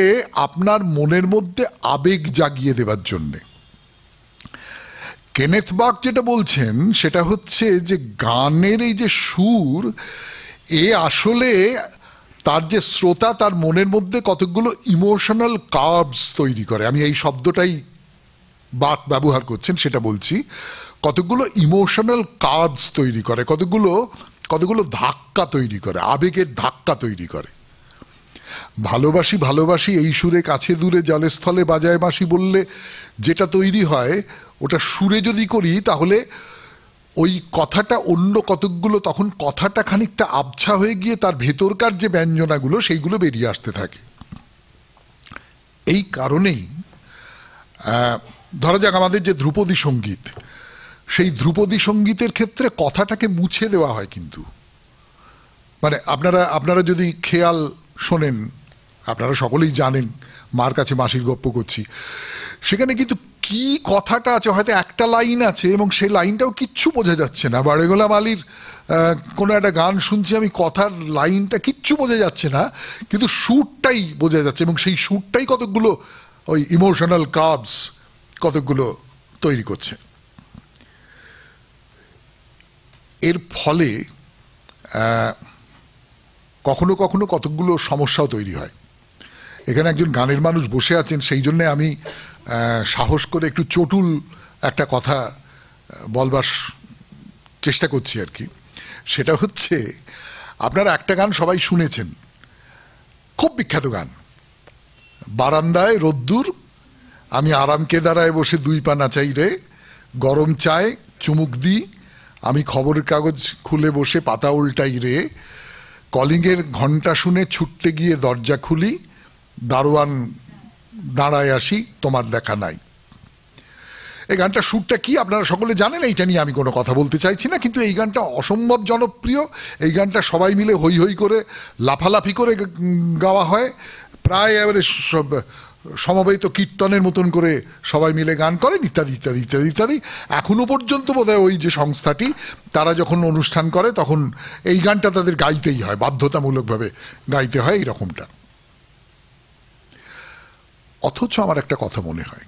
আপনার মনের মধ্যে আবেগ জাগিয়ে দেবার জন্যে। কেনেথ বার্ক যেটা বলছেন সেটা হচ্ছে যে গানের এই যে সুর, এ আসলে তার যে শ্রোতা তার মনের মধ্যে কতগুলো ইমোশনাল কার্ভস তৈরি করে। আমি এই শব্দটাই বার্ক ব্যবহার করছেন সেটা বলছি, কতগুলো ইমোশনাল কার্ভস তৈরি করে, কতগুলো ধাক্কা তৈরি করে, আবেগের ধাক্কা তৈরি করে। ভালোবাসি ভালোবাসি এই সুরে কাছে দূরে জলে স্থলে বাজায় বাঁশি বললে যেটা তৈরি হয়, ওটা সুরে যদি করি তাহলে ওই কথাটা অন্য কতকগুলো, তখন কথাটা খানিকটা আবছা হয়ে গিয়ে তার ভেতরকার যে ব্যঞ্জনাগুলো সেইগুলো বেরিয়ে আসতে থাকে। এই কারণেই ধরা যাক আমাদের যে ধ্রুপদী সঙ্গীত, সেই ধ্রুপদী সঙ্গীতের ক্ষেত্রে কথাটাকে মুছে দেওয়া হয় কিন্তু। মানে আপনারা যদি খেয়াল শোনেন, আপনারা সকলেই জানেন, মার কাছে মাসির গপ্প করছি, সেখানে কিন্তু কি কথাটা আছে, হয়তো একটা লাইন আছে এবং সেই লাইনটাও কিচ্ছু বোঝা যাচ্ছে না। বাড়েগোলাম আলীর কোনো একটা গান শুনছি আমি, কথার লাইনটা কিচ্ছু বোঝা যাচ্ছে না, কিন্তু সুরটাই বোঝা যাচ্ছে, এবং সেই সুরটাই কতকগুলো ওই ইমোশনাল কার্ভস কতকগুলো তৈরি করছে। এর ফলে কখনো কখনো কতকগুলো সমস্যাও তৈরি হয়। এখানে একজন গানের মানুষ বসে আছেন, সেই জন্যে আমি সাহস করে একটু চটুল একটা কথা বলবার চেষ্টা করছি আর কি। সেটা হচ্ছে, আপনারা একটা গান সবাই শুনেছেন, খুব বিখ্যাত গান, বারান্দায় রোদ্দুর আমি আরাম কেদারায় বসে দুই পা নাচাই রে, গরম চায় চুমুক দিই আমি খবরের কাগজ খুলে বসে পাতা উল্টাই রে, কলিংয়ের ঘন্টা শুনে ছুটতে গিয়ে দরজা খুলি, দারোয়ান দাঁড়ায় আসি তোমার দেখা নাই। এই গানটা সুরটা কি আপনারা সকলে জানেন, এইটা নিয়ে আমি কোনো কথা বলতে চাইছি না, কিন্তু এই গানটা অসম্ভব জনপ্রিয়। এই গানটা সবাই মিলে হই হই করে লাফালাফি করে গাওয়া হয়, প্রায় এবারে সমবেত কীর্তনের মতন করে সবাই মিলে গান করেন, ইত্যাদি ইত্যাদি ইত্যাদি ইত্যাদি। এখনো পর্যন্ত বোধহয় ওই যে সংস্থাটি, তারা যখন অনুষ্ঠান করে তখন এই গানটা তাদের গাইতেই হয়, বাধ্যতামূলকভাবে গাইতে হয় এইরকমটা। অথচ আমার একটা কথা মনে হয়,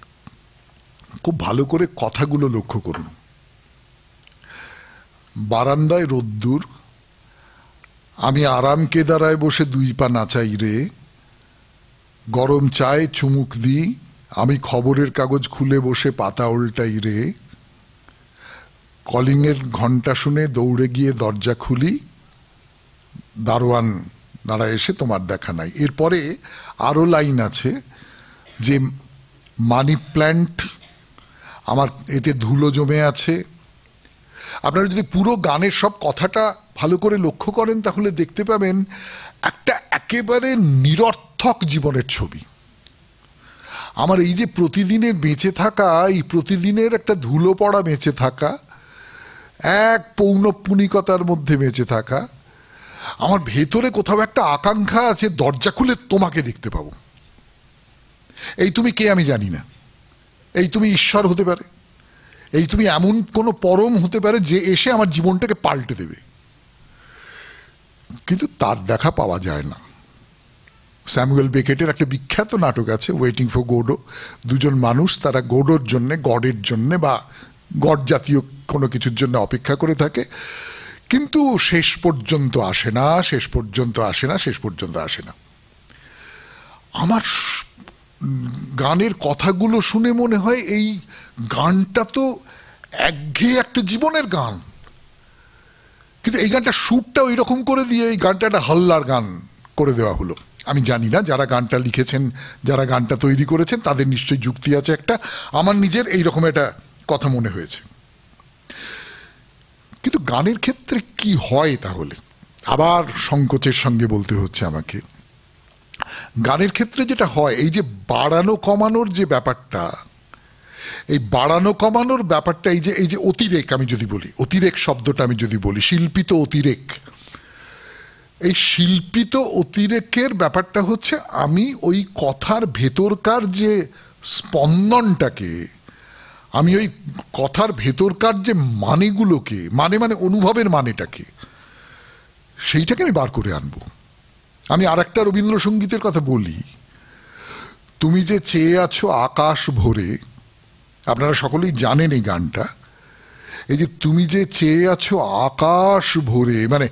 খুব ভালো করে কথাগুলো লক্ষ্য করুন। বারান্দায় রোদ্দুর আমি আরাম কেদারায় বসে দুই পা নাচাই রে, গরম চায় চুমুক দিই আমি খবরের কাগজ খুলে বসে পাতা উল্টাই রে, কলিংয়ের ঘন্টা শুনে দৌড়ে গিয়ে দরজা খুলি, দারোয়ান দাঁড়ায় এসে তোমার দেখা নাই। এরপরে আরো লাইন আছে যে মানি প্ল্যান্ট আমার এতে ধুলো জমে আছে। আপনারা যদি পুরো গানের সব কথাটা ভালো করে লক্ষ্য করেন তাহলে দেখতে পাবেন একটা একেবারে নিরর্থক জীবনের ছবি। আমার এই যে প্রতিদিনের বেঁচে থাকা, এই প্রতিদিনের একটা ধুলো পড়া বেঁচে থাকা, এক পৌনঃপুনিকতার মধ্যে বেঁচে থাকা, আমার ভেতরে কোথাও একটা আকাঙ্ক্ষা আছে দরজা খুলে তোমাকে দেখতে পাবো। এই তুমি কে আমি জানি না, এই তুমি ঈশ্বর হতে পারে, এই তুমি এমন কোনো পরম হতে পারে যে এসে আমার জীবনটাকে পাল্টে দেবে, কিন্তু তার দেখা পাওয়া যায় না। স্যামুয়েল বেকেটের একটা বিখ্যাত নাটক আছে ওয়েটিং ফর গোডো। দুজন মানুষ তারা গোডোর জন্যে, গডের জন্যে বা গড জাতীয় কোনো কিছুর জন্য অপেক্ষা করে থাকে, কিন্তু শেষ পর্যন্ত আসে না, শেষ পর্যন্ত আসে না, শেষ পর্যন্ত আসে না। আমার গানের কথাগুলো শুনে মনে হয় এই গানটা তো একঘেয়ে একটা জীবনের গান, কিন্তু এই গানটা সুরটা ওই রকম করে দিয়ে এই গানটা একটা হাল্লার গান করে দেওয়া হলো। আমি জানি না যারা গানটা লিখেছেন, যারা গানটা তৈরি করেছেন তাদের নিশ্চয়ই যুক্তি আছে একটা, আমার নিজের এইরকম একটা কথা মনে হয়েছে। কিন্তু গানের ক্ষেত্রে কি হয় তাহলে, আবার সংকোচের সঙ্গে বলতে হচ্ছে আমাকে, গানের ক্ষেত্রে যেটা হয় এই যে বাড়ানো কমানোর যে ব্যাপারটা, এই বাড়ানো কমানোর ব্যাপারটা, এই যে অতিরেক, আমি যদি বলি অতিরেক শব্দটা আমি যদি বলি, শিল্পিত অতিরেক, এই শিল্পিত অতিরেকের ব্যাপারটা হচ্ছে আমি ওই কথার ভেতরকার যে স্পন্দনটাকে, আমি ওই কথার ভেতরকার যে মানেগুলোকে, মানে অনুভবের মানেটাকে, সেইটাকে আমি বার করে আনবো। আমি আর একটা রবীন্দ্রসঙ্গীতের কথা বলি, তুমি যে চেয়ে আছো আকাশ ভরে, আপনারা সকলেই জানেন এই গানটা, এই যে তুমি যে চেয়ে আছো আকাশ ভরে, মানে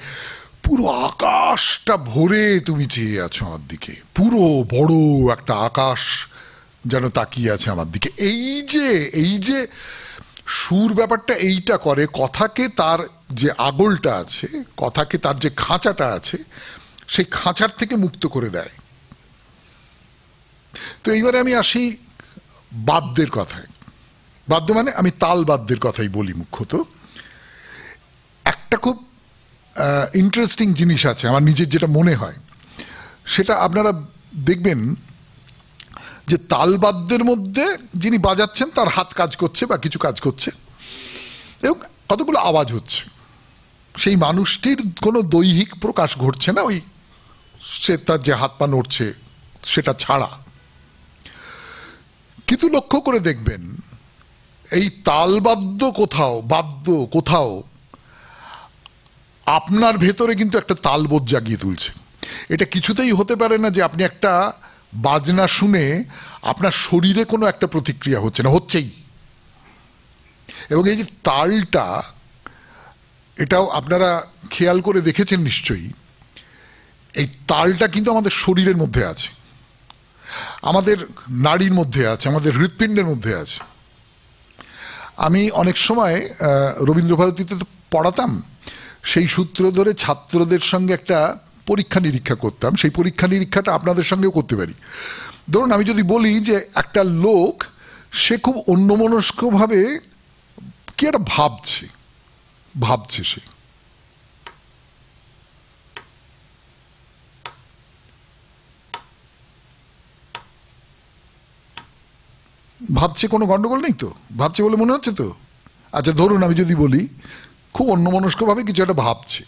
পুরো আকাশটা ভরে তুমি চেয়ে আছো আমার দিকে, পুরো বড় একটা আকাশ যেন তাকিয়ে আছে আমার দিকে। এই যে সুর ব্যাপারটা এইটা করে, কথাকে তার যে আগলটা আছে, কথাকে তার যে খাঁচাটা আছে, সেই খাঁচার থেকে মুক্ত করে দেয়। তো এইবারে আমি আসি বাদ্যের কথায়। বাদ্য মানে আমি তাল বাদ্যের কথাই বলি মুখ্যত। একটা খুব ইন্টারেস্টিং জিনিস আছে আমার নিজের, যেটা মনে হয় সেটা আপনারা দেখবেন যে তালবাদ্যের মধ্যে যিনি বাজাচ্ছেন তার হাত কাজ করছে বা কিছু কাজ করছে এবং কতগুলো আওয়াজ হচ্ছে, সেই মানুষটির কোনো দৈহিক প্রকাশ ঘটছে না, ওই সে তার যে হাত পা নড়ছে সেটা ছাড়া। কিন্তু লক্ষ্য করে দেখবেন এই তালবাদ্য কোথাও আপনার ভেতরে কিন্তু একটা তালবোধ জাগিয়ে তুলছে। এটা কিছুতেই হতে পারে না যে আপনি একটা বাজনা শুনে আপনার শরীরে কোনো একটা প্রতিক্রিয়া হচ্ছে না, হচ্ছেই। এবং এই যে তালটা, এটাও আপনারা খেয়াল করে দেখেছেন নিশ্চয়ই, এই তালটা কিন্তু আমাদের শরীরের মধ্যে আছে, আমাদের নাড়ির মধ্যে আছে, আমাদের হৃৎপিণ্ডের মধ্যে আছে। আমি অনেক সময় রবীন্দ্রভারতীতে পড়াতাম, সেই সূত্র ধরে ছাত্রদের সঙ্গে একটা পরীক্ষা নিরীক্ষা করতাম। সেই পরীক্ষা নিরীক্ষাটা আপনাদের সঙ্গেও করতে পারি। ধরুন আমি যদি বলি যে একটা লোক সে খুব অন্যমনস্কভাবে কি একটা ভাবছে সে, ভাবছে, কোনো গন্ডগোল নেই তো, ভাবছে বলে মনে হচ্ছে তো? আচ্ছা ধরুন আমি যদি বলি খুব অন্যমনস্কভাবে কিছু একটা ভাবছে,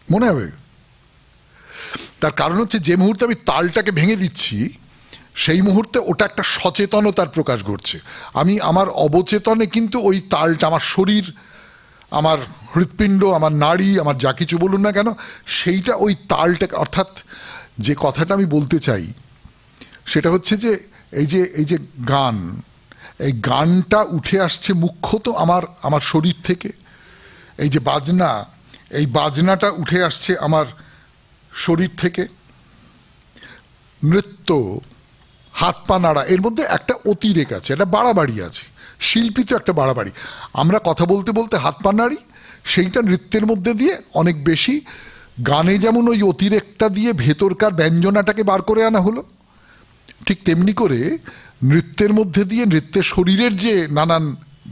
মনে হবে? তার কারণ হচ্ছে যে মুহূর্তে আমি তালটাকে ভেঙে দিচ্ছি সেই মুহূর্তে ওটা একটা সচেতনতার প্রকাশ ঘটছে। আমি আমার অবচেতনে কিন্তু ওই তালটা, আমার শরীর, আমার হৃৎপিণ্ড, আমার নাড়ি, আমার যা কিছু বলুন না কেন, সেইটা ওই তালটা, অর্থাৎ যে কথাটা আমি বলতে চাই সেটা হচ্ছে যে এই যে গান, এই গানটা উঠে আসছে মুখ্যত আমার শরীর থেকে। এই যে বাজনা, এই বাজনাটা উঠে আসছে আমার শরীর থেকে। নৃত্য, হাত পা নাড়া, এর মধ্যে একটা অতিরেক আছে, একটা বাড়াবাড়ি আছে, শিল্পী তো একটা বাড়াবাড়ি। আমরা কথা বলতে বলতে হাত পা নাড়ি, সেইটা নৃত্যের মধ্যে দিয়ে অনেক বেশি। গানে যেমন ওই অতিরেকটা দিয়ে ভেতরকার ব্যঞ্জনাটাকে বার করে আনা হলো, ঠিক তেমনি করে নৃত্যের মধ্যে দিয়ে নৃত্যের শরীরের যে নানান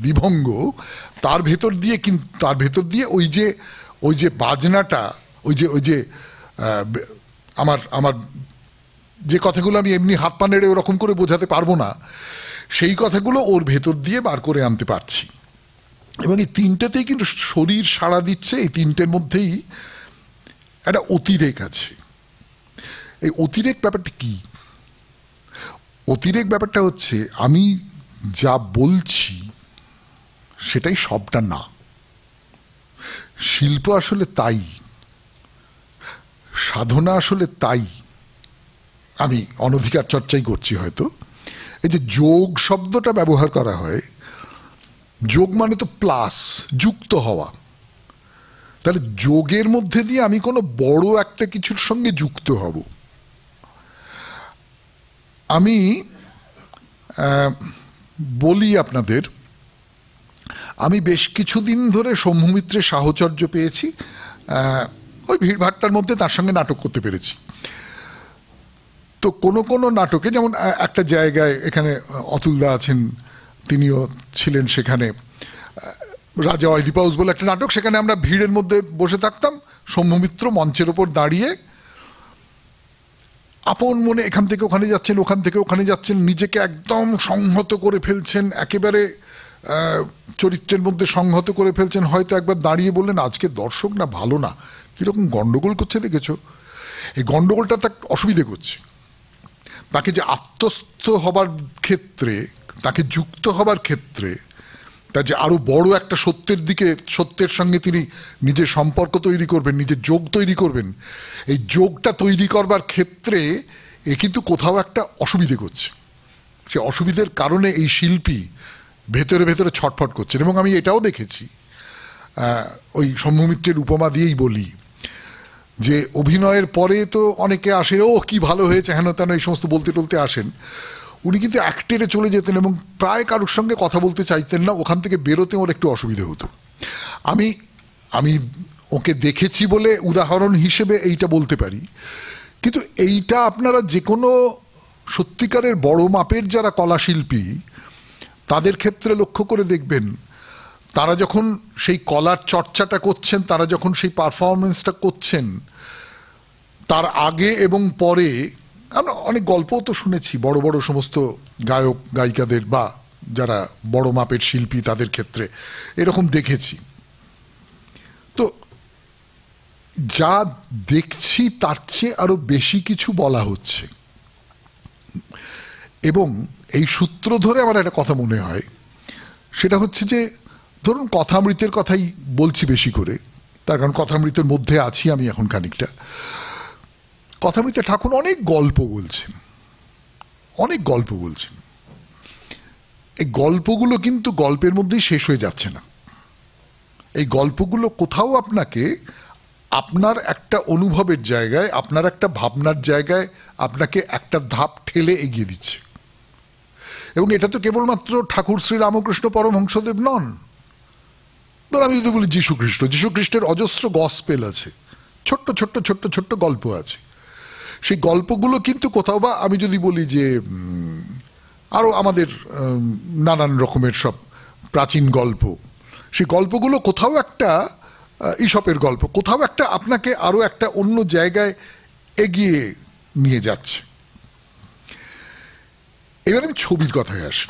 বিভঙ্গ, তার ভেতর দিয়ে ওই যে বাজনাটা, ওই যে আমার যে কথাগুলো আমি এমনি হাত পা নেড়ে ওরকম করে বোঝাতে পারবো না, সেই কথাগুলো ওর ভেতর দিয়ে বার করে আনতে পারছি। এবং এই তিনটেতেই কিন্তু শরীর সাড়া দিচ্ছে, এই তিনটের মধ্যেই একটা অতিরেক আছে। এই অতিরেক ব্যাপারটা কি? অতিরেক ব্যাপারটা হচ্ছে আমি যা বলছি সেটাই সবটা না। শিল্প আসলে তাই, সাধনা আসলে তাই। আমি অনধিকার চর্চাই করছি হয়তো। এই যে যোগ শব্দটা ব্যবহার করা হয়, যোগ মানে তো প্লাস, যুক্ত হওয়া। তাহলে যোগের মধ্যে দিয়ে আমি কোনো বড় একটা কিছুর সঙ্গে যুক্ত হব। আমি বলি আপনাদের, আমি বেশ কিছুদিন ধরে শম্ভু মিত্রের সাহচর্য পেয়েছি, ওই ভিড়ভাট্টার মধ্যে তার সঙ্গে নাটক করতে পেরেছি। তো কোনো কোনো নাটকে, যেমন একটা জায়গায় এখানে অতুলদা আছেন, তিনিও ছিলেন সেখানে, রাজা অয়দিপাউস বলে একটা নাটক, সেখানে আমরা ভিড়ের মধ্যে বসে থাকতাম, শম্ভু মিত্র মঞ্চের ওপর দাঁড়িয়ে আপন মনে এখান থেকে ওখানে যাচ্ছেন, ওখান থেকে ওখানে যাচ্ছেন, নিজেকে একদম সংহত করে ফেলছেন, একেবারে চরিত্রের মধ্যে সংহত করে ফেলছেন। হয়তো একবার দাঁড়িয়ে বললেন, আজকে দর্শক না ভালো না, কিরকম গন্ডগোল করছে দেখেছ। এই গন্ডগোলটা তাকে অসুবিধে করছে, তাকে যে আত্মস্থ হবার ক্ষেত্রে, তাকে যুক্ত হবার ক্ষেত্রে, তার যে আরো বড় একটা সত্যের দিকে, সত্যের সঙ্গে তিনি নিজের সম্পর্ক তৈরি করবেন, নিজের যোগ তৈরি করবেন, এই যোগটা তৈরি করবার ক্ষেত্রে এ কিন্তু কোথাও একটা অসুবিধে করছে। সে অসুবিধের কারণে এই শিল্পী ভেতরে ভেতরে ছটফট করছেন। এবং আমি এটাও দেখেছি, ওই শম্ভু মিত্রের উপমা দিয়েই বলি, যে অভিনয়ের পরে তো অনেকে আসে, ও কি ভালো হয়েছে হেন তেন এই সমস্ত বলতে টলতে আসেন, উনি কিন্তু অ্যাক্টেরে চলে যেতেন এবং প্রায় কারোর সঙ্গে কথা বলতে চাইতেন না, ওখান থেকে বেরোতে ওর একটু অসুবিধে হতো। আমি ওকে দেখেছি বলে উদাহরণ হিসেবে এইটা বলতে পারি। কিন্তু এইটা আপনারা যে কোনো সত্যিকারের বড় মাপের যারা কলাশিল্পী, তাদের ক্ষেত্রে লক্ষ্য করে দেখবেন, তারা যখন সেই কলার চর্চাটা করছেন, তারা যখন সেই পারফরমেন্সটা করছেন, তার আগে এবং পরে আমরা অনেক গল্পও তো শুনেছি বড় বড় সমস্ত গায়ক গায়িকাদের বা যারা বড় মাপের শিল্পী তাদের ক্ষেত্রে এরকম দেখেছি। তো যা দেখছি তার চেয়ে আরো বেশি কিছু বলা হচ্ছে। এবং এই সূত্র ধরে আমার একটা কথা মনে হয়, সেটা হচ্ছে যে ধরুন কথামৃতের কথাই বলছি বেশি করে, তার কারণ কথামৃতের মধ্যে আছি আমি এখন খানিকটা। কথামৃতে ঠাকুর অনেক গল্প বলছেন, অনেক গল্প বলছেন। এই গল্পগুলো কিন্তু গল্পের মধ্যেই শেষ হয়ে যাচ্ছে না। এই গল্পগুলো কোথাও আপনাকে আপনার একটা অনুভবের জায়গায়, আপনার একটা ভাবনার জায়গায় আপনাকে একটা ধাপ ঠেলে এগিয়ে দিচ্ছে। এবং এটা তো কেবলমাত্র ঠাকুর শ্রী রামকৃষ্ণ পরমহংসদেব নন। ধর আমি যদি বলি যীশু খ্রিস্টের অজস্র গসপেল আছে, ছোট্ট ছোট্ট ছোট্ট ছোট্ট গল্প আছে। সেই গল্পগুলো কিন্তু কোথাও, বা আমি যদি বলি যে আরো আমাদের নানান রকমের সব প্রাচীন গল্প, সেই গল্পগুলো কোথাও একটা, ঈশপের গল্প কোথাও একটা আপনাকে আরো একটা অন্য জায়গায় এগিয়ে নিয়ে যাচ্ছে। এবার আমি ছবির কথায় আসি।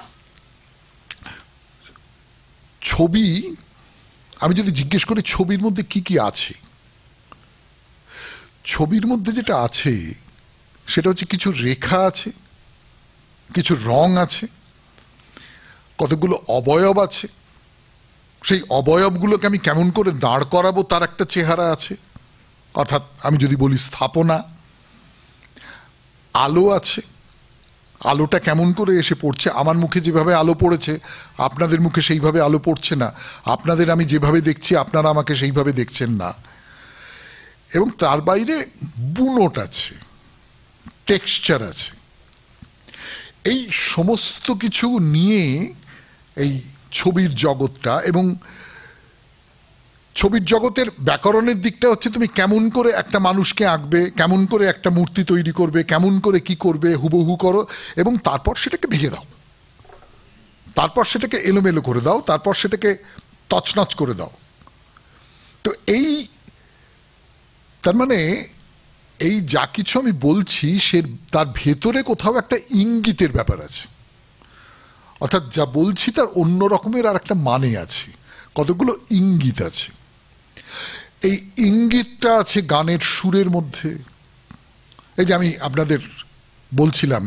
ছবি, আমি যদি জিজ্ঞেস করি ছবির মধ্যে কি কি আছে, ছবির মধ্যে যেটা আছে সেটা হচ্ছে কিছু রেখা আছে, কিছু রং আছে, কতগুলো অবয়ব আছে। সেই অবয়বগুলোকে আমি কেমন করে দাঁড় করাবো তার একটা চেহারা আছে, অর্থাৎ আমি যদি বলি স্থাপনা। আলো আছে, আলোটা কেমন করে এসে পড়ছে, আমার মুখে যেভাবে আলো পড়েছে আপনাদের মুখে সেইভাবে আলো পড়ছে না, আপনাদের আমি যেভাবে দেখছি আপনারা আমাকে সেইভাবে দেখছেন না। এবং তার বাইরে বুনট আছে, টেক্সচার আছে। এই সমস্ত কিছু নিয়ে এই ছবির জগৎটা, এবং ছবির জগতের ব্যাকরণের দিকটা হচ্ছে তুমি কেমন করে একটা মানুষকে আঁকবে, কেমন করে একটা মূর্তি তৈরি করবে, কেমন করে কি করবে, হুবহু করো এবং তারপর সেটাকে ভেঙে দাও, তারপর সেটাকে এলোমেলো করে দাও, তারপর সেটাকে তছনছ করে দাও। তো এই তার মানে এই যা কিছু আমি বলছি সে তার ভেতরে কোথাও একটা ইঙ্গিতের ব্যাপার আছে, অর্থাৎ যা বলছি তার অন্য রকমের আর একটা মানে আছে, কতগুলো ইঙ্গিত আছে। এই ইঙ্গিতটা আছে গানের সুরের মধ্যে। এই যে আমি আপনাদের বলছিলাম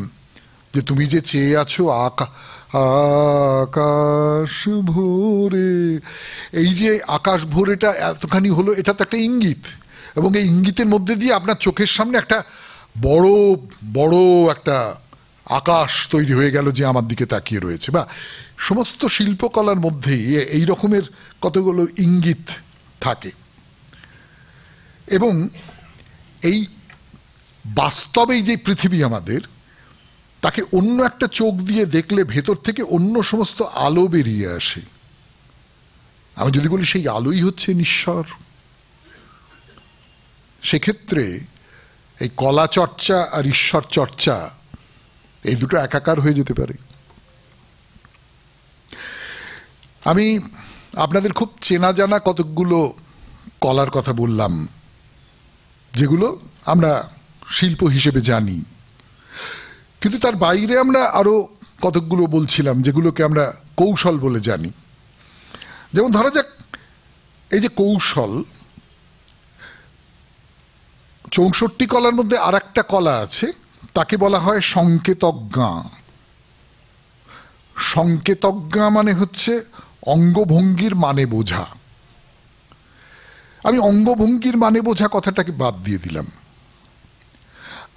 যে তুমি যে চেয়ে আছো আকাশ ভোরে, এই যে আকাশ ভোরেটা এতখানি হলো, এটা তো একটা ইঙ্গিত, এবং এই ইঙ্গিতের মধ্যে দিয়ে আপনার চোখের সামনে একটা বড় বড় একটা আকাশ তৈরি হয়ে গেল যে আমার দিকে তাকিয়ে রয়েছে। বা সমস্ত শিল্পকলার মধ্যেই এই রকমের কতগুলো ইঙ্গিত থাকে, এবং এই বাস্তবেই যে পৃথিবী আমাদের, তাকে অন্য একটা চোখ দিয়ে দেখলে ভেতর থেকে অন্য সমস্ত আলো বেরিয়ে আসে। আমি যদি বলি সেই আলোই হচ্ছে ঈশ্বর, সেক্ষেত্রে এই কলা চর্চা আর ঈশ্বর চর্চা এই দুটো একাকার হয়ে যেতে পারে। আমি আপনাদের খুব চেনা জানা কতকগুলো কলার কথা বললাম, যেগুলো আমরা শিল্প হিসেবে জানি, কিন্তু তার বাইরে আমরা আরো কতকগুলো বলছিলাম যেগুলোকে আমরা কৌশল বলে জানি। যেমন ধরা যাক, এই যে কৌশল, 64 কলার মধ্যে আর একটা কলা আছে, তাকে বলা হয় সংকেতজ্ঞা। সংকেতজ্ঞা মানে হচ্ছে অঙ্গভঙ্গির মানে বোঝা। আমি অঙ্গভঙ্গির মানে বোঝা কথাটাকে বাদ দিয়ে দিলাম।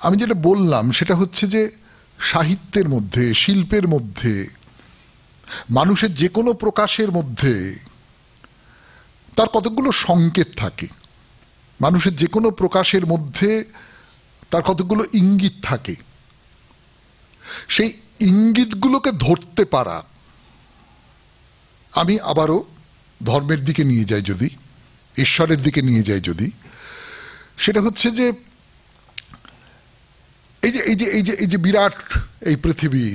আমি যেটা বললাম সেটা হচ্ছে যে সাহিত্যের মধ্যে, শিল্পের মধ্যে, মানুষের যে কোনো প্রকাশের মধ্যে তার কতগুলো সংকেত থাকে। মানুষের যে কোনো প্রকাশের মধ্যে তার কতগুলো ইঙ্গিত থাকে। সেই ইঙ্গিতগুলোকে ধরতে পারা, আমি আবারও ধর্মের দিকে নিয়ে যাই যদি, ঈশ্বরের দিকে নিয়ে যাই যদি, সেটা হচ্ছে যে এই যে বিরাট এই পৃথিবী,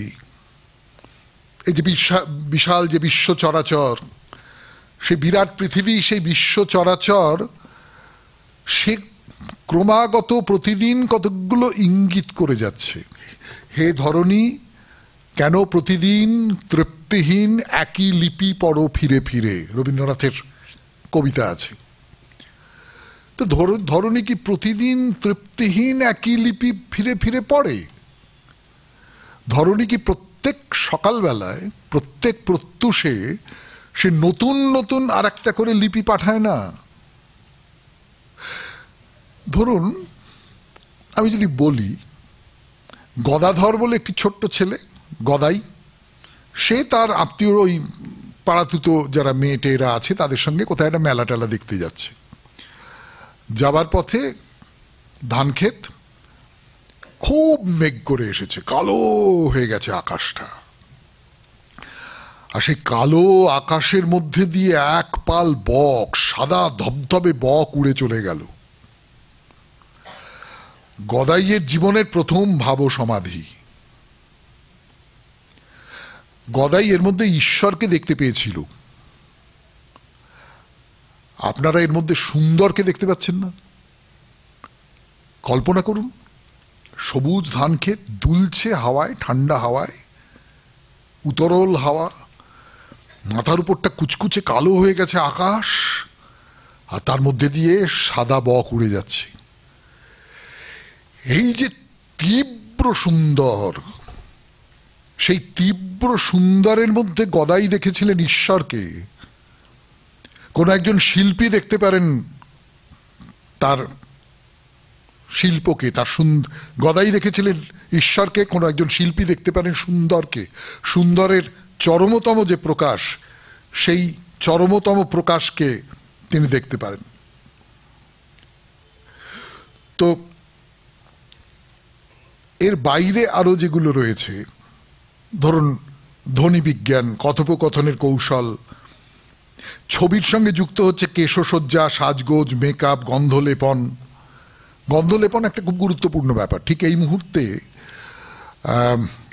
এই যে বিশাল যে বিশ্ব চরাচর, সেই বিরাট পৃথিবী, সেই বিশ্ব চরাচর, সে ক্রমাগত প্রতিদিন কতগুলো ইঙ্গিত করে যাচ্ছে। হে ধরণী, কেন প্রতিদিন তৃপ্তিহীন একই লিপি পড়ো ফিরে ফিরে, রবীন্দ্রনাথের কবিতা আছে। তো ধরণী কি প্রতিদিন তৃপ্তিহীন একই লিপি ফিরে ফিরে পড়ে? ধরণী কি প্রত্যেক সকালবেলায়, প্রত্যেক প্রত্যুষে সে নতুন নতুন আর একটা করে লিপি পাঠায় না? ধরুন, আমি যদি বলি, গদাধর বলে একটি ছোট্ট ছেলে, গদাই, সে তার আত্মীয় ওই পাড়াতুতো যারা মেয়েটেরা আছে তাদের সঙ্গে কোথায় একটা মেলা টেলা দেখতে যাচ্ছে। যাবার পথে ধান ক্ষেত, খুব মেঘ করে এসেছে, কালো হয়ে গেছে আকাশটা, আর সেই কালো আকাশের মধ্যে দিয়ে এক পাল বক, সাদা ধবধবে বক উড়ে চলে গেল। গদাইয়ের জীবনের প্রথম ভাব সমাধি। গদাই এর মধ্যে ঈশ্বরকে দেখতে পেয়েছিল। আপনারা এর মধ্যে সুন্দরকে দেখতে পাচ্ছেন না? কল্পনা করুন, সবুজ ধান ক্ষেত দুলছে হাওয়ায়, ঠান্ডা হাওয়ায়, উতরল হাওয়া, মাথার উপরটা কুচকুচে কালো হয়ে গেছে আকাশ, আর তার মধ্যে দিয়ে সাদা বক উড়ে যাচ্ছে। এই যে তীব্র সুন্দর, সেই তীব্র সুন্দরের মধ্যে গদাই দেখেছিলেন ঈশ্বরকে। কোন একজন শিল্পী দেখতে পারেন তার শিল্পকে, তার গদাই দেখেছিলেন ঈশ্বরকে, কোন একজন শিল্পী দেখতে পারেন সুন্দরকে। সুন্দরের চরমতম যে প্রকাশ, সেই চরমতম প্রকাশকে তিনি দেখতে পারেন। তো এর বাইরে আরো যেগুলো রয়েছে, ধরুন ধ্বনি বিজ্ঞান, কথোপকথনের কৌশল, ছবির সঙ্গে যুক্ত হচ্ছে কেশসজ্জা, সাজগোজ, মেকআপ, গন্ধলেপন। গন্ধলেপন একটা খুব গুরুত্বপূর্ণ ব্যাপার। ঠিক এই মুহূর্তে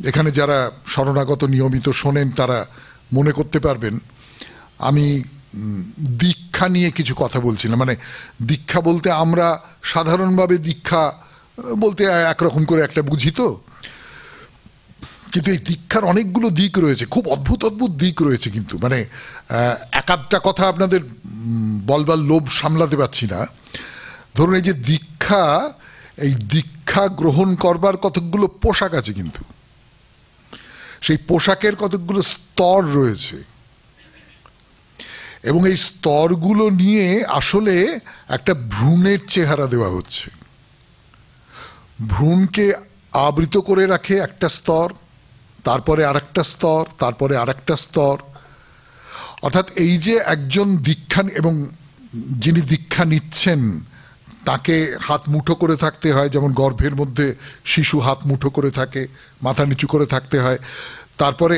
এখানে যারা শরণাগত নিয়মিত শোনেন তারা মনে করতে পারবেন আমি দীক্ষা নিয়ে কিছু কথা বলছিলাম। মানে দীক্ষা বলতে আমরা সাধারণভাবে দীক্ষা বলতে একরকম করে একটা বুঝি, তো কিন্তু এই দীক্ষার অনেকগুলো দিক রয়েছে, খুব অদ্ভুত অদ্ভুত দিক রয়েছে। কিন্তু মানে একাধটা কথা আপনাদের বলবার লোভ সামলাতে পারছি না। ধরুন এই যে দীক্ষা, এই দীক্ষা গ্রহণ করবার কতগুলো পোশাক আছে। কিন্তু সেই পোশাকের কতগুলো স্তর রয়েছে, এবং এই স্তরগুলো নিয়ে আসলে একটা ভ্রূণের চেহারা দেওয়া হচ্ছে। ভ্রূণকে আবৃত করে রাখে একটা স্তর, তারপরে আরেকটা স্তর, তারপরে আরেকটা স্তর। অর্থাৎ এই যে একজন দীক্ষা, এবং যিনি দীক্ষা নিচ্ছেন তাকে হাত মুঠো করে থাকতে হয়, যেমন গর্ভের মধ্যে শিশু হাত মুঠো করে থাকে, মাথা নিচু করে থাকতে হয়। তারপরে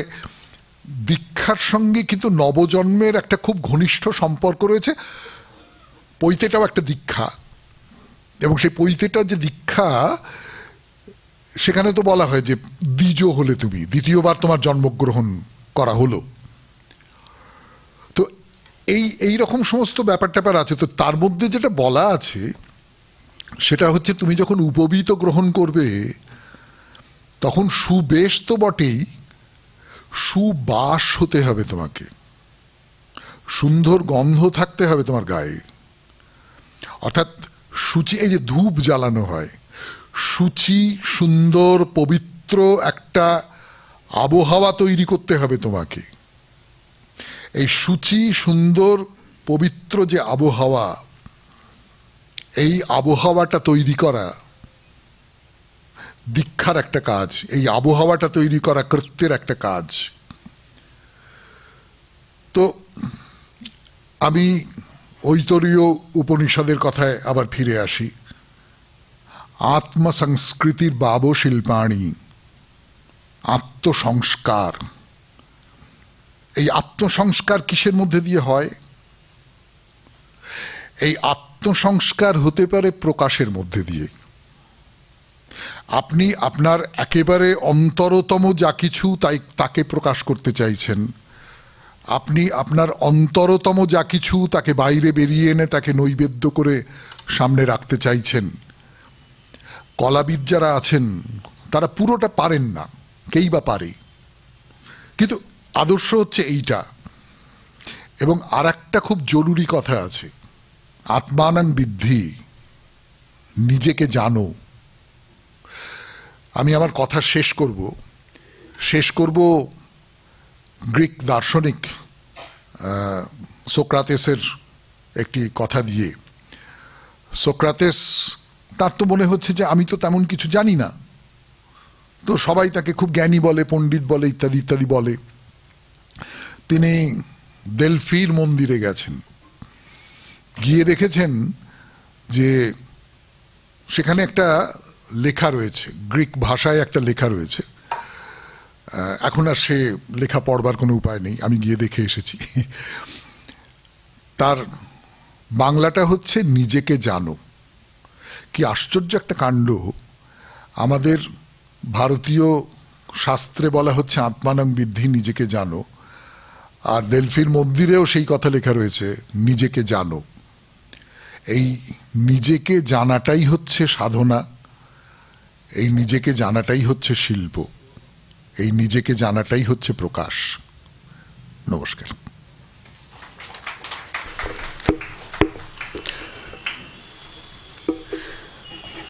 দীক্ষার সঙ্গে কিন্তু নবজন্মের একটা খুব ঘনিষ্ঠ সম্পর্ক রয়েছে। পৈতেটাও একটা দীক্ষা, এবং সেই পৈতেটার যে দীক্ষা, সেখানে তো বলা হয় যে দ্বিজ হলে তুমি, দ্বিতীয়বার তোমার জন্মগ্রহণ করা হলো। তো এই রকম সমস্ত ব্যাপার ট্যাপার আছে। তো তার মধ্যে যেটা বলা আছে সেটা হচ্ছে, তুমি যখন উপবীত গ্রহণ করবে তখন সুবেশ তো বটেই, সুবাস হতে হবে তোমাকে, সুন্দর গন্ধ থাকতে হবে তোমার গায়ে। অর্থাৎ শুচি, এই যে ধূপ জ্বালানো হয়, শুচি সুন্দর পবিত্র একটা আবহাওয়া তৈরি করতে হবে তোমাকে। এই শুচি সুন্দর পবিত্র যে আবহাওয়া, এই আবহাওয়াটা তৈরি করা দীক্ষার একটা কাজ, এই আবহাওয়াটা তৈরি করা কৃত্যের একটা কাজ। তো আমি ঐতরীয় উপনিষদের কথায় আবার ফিরে আসি। আত্মসংস্কৃতির বাব শিল্পাণী, আত্মসংস্কার। এই আত্মসংস্কার কিসের মধ্যে দিয়ে হয়? এই আত্মসংস্কার হতে পারে প্রকাশের মধ্যে দিয়ে। আপনি আপনার একেবারে অন্তরতম যা কিছু তাকে প্রকাশ করতে চাইছেন, আপনি আপনার অন্তরতম যা কিছু তাকে বাইরে বেরিয়ে এনে তাকে নৈবেদ্য করে সামনে রাখতে চাইছেন। কলাবিদ যারা আছেন তারা পুরোটা পারেন না, কেই বা পারে, কিন্তু আদর্শ হচ্ছে এইটা। এবং আর একটা খুব জরুরি কথা আছে, আত্মানাং বিদ্ধি, নিজেকে জানো। আমি আমার কথা শেষ করব গ্রিক দার্শনিক সোক্রাতেসের একটি কথা দিয়ে। সোক্রাতেস, তার তো মনে হচ্ছে যে আমি তো তেমন কিছু জানি না, তো সবাই তাকে খুব জ্ঞানী বলে, পণ্ডিত বলে, ইত্যাদি ইত্যাদি বলে। তিনি দেলফির মন্দিরে গেছেন, গিয়ে দেখেছেন যে সেখানে একটা লেখা রয়েছে, গ্রিক ভাষায় একটা লেখা রয়েছে। এখন আর সে লেখা পড়বার কোনো উপায় নেই, আমি গিয়ে দেখে এসেছি। তার বাংলাটা হচ্ছে নিজেকে জানো। কি আশ্চর্য একটা কাণ্ড! আমাদের ভারতীয় শাস্ত্রে বলা হচ্ছে আত্মানং বিদ্ধি, নিজেকে জানো, আর দেলফির মন্দিরেও সেই কথা লেখা রয়েছে, নিজেকে জানো। এই নিজেকে জানাটাই হচ্ছে সাধনা, এই নিজেকে জানাটাই হচ্ছে শিল্প, এই নিজেকে জানাটাই হচ্ছে প্রকাশ। নমস্কার।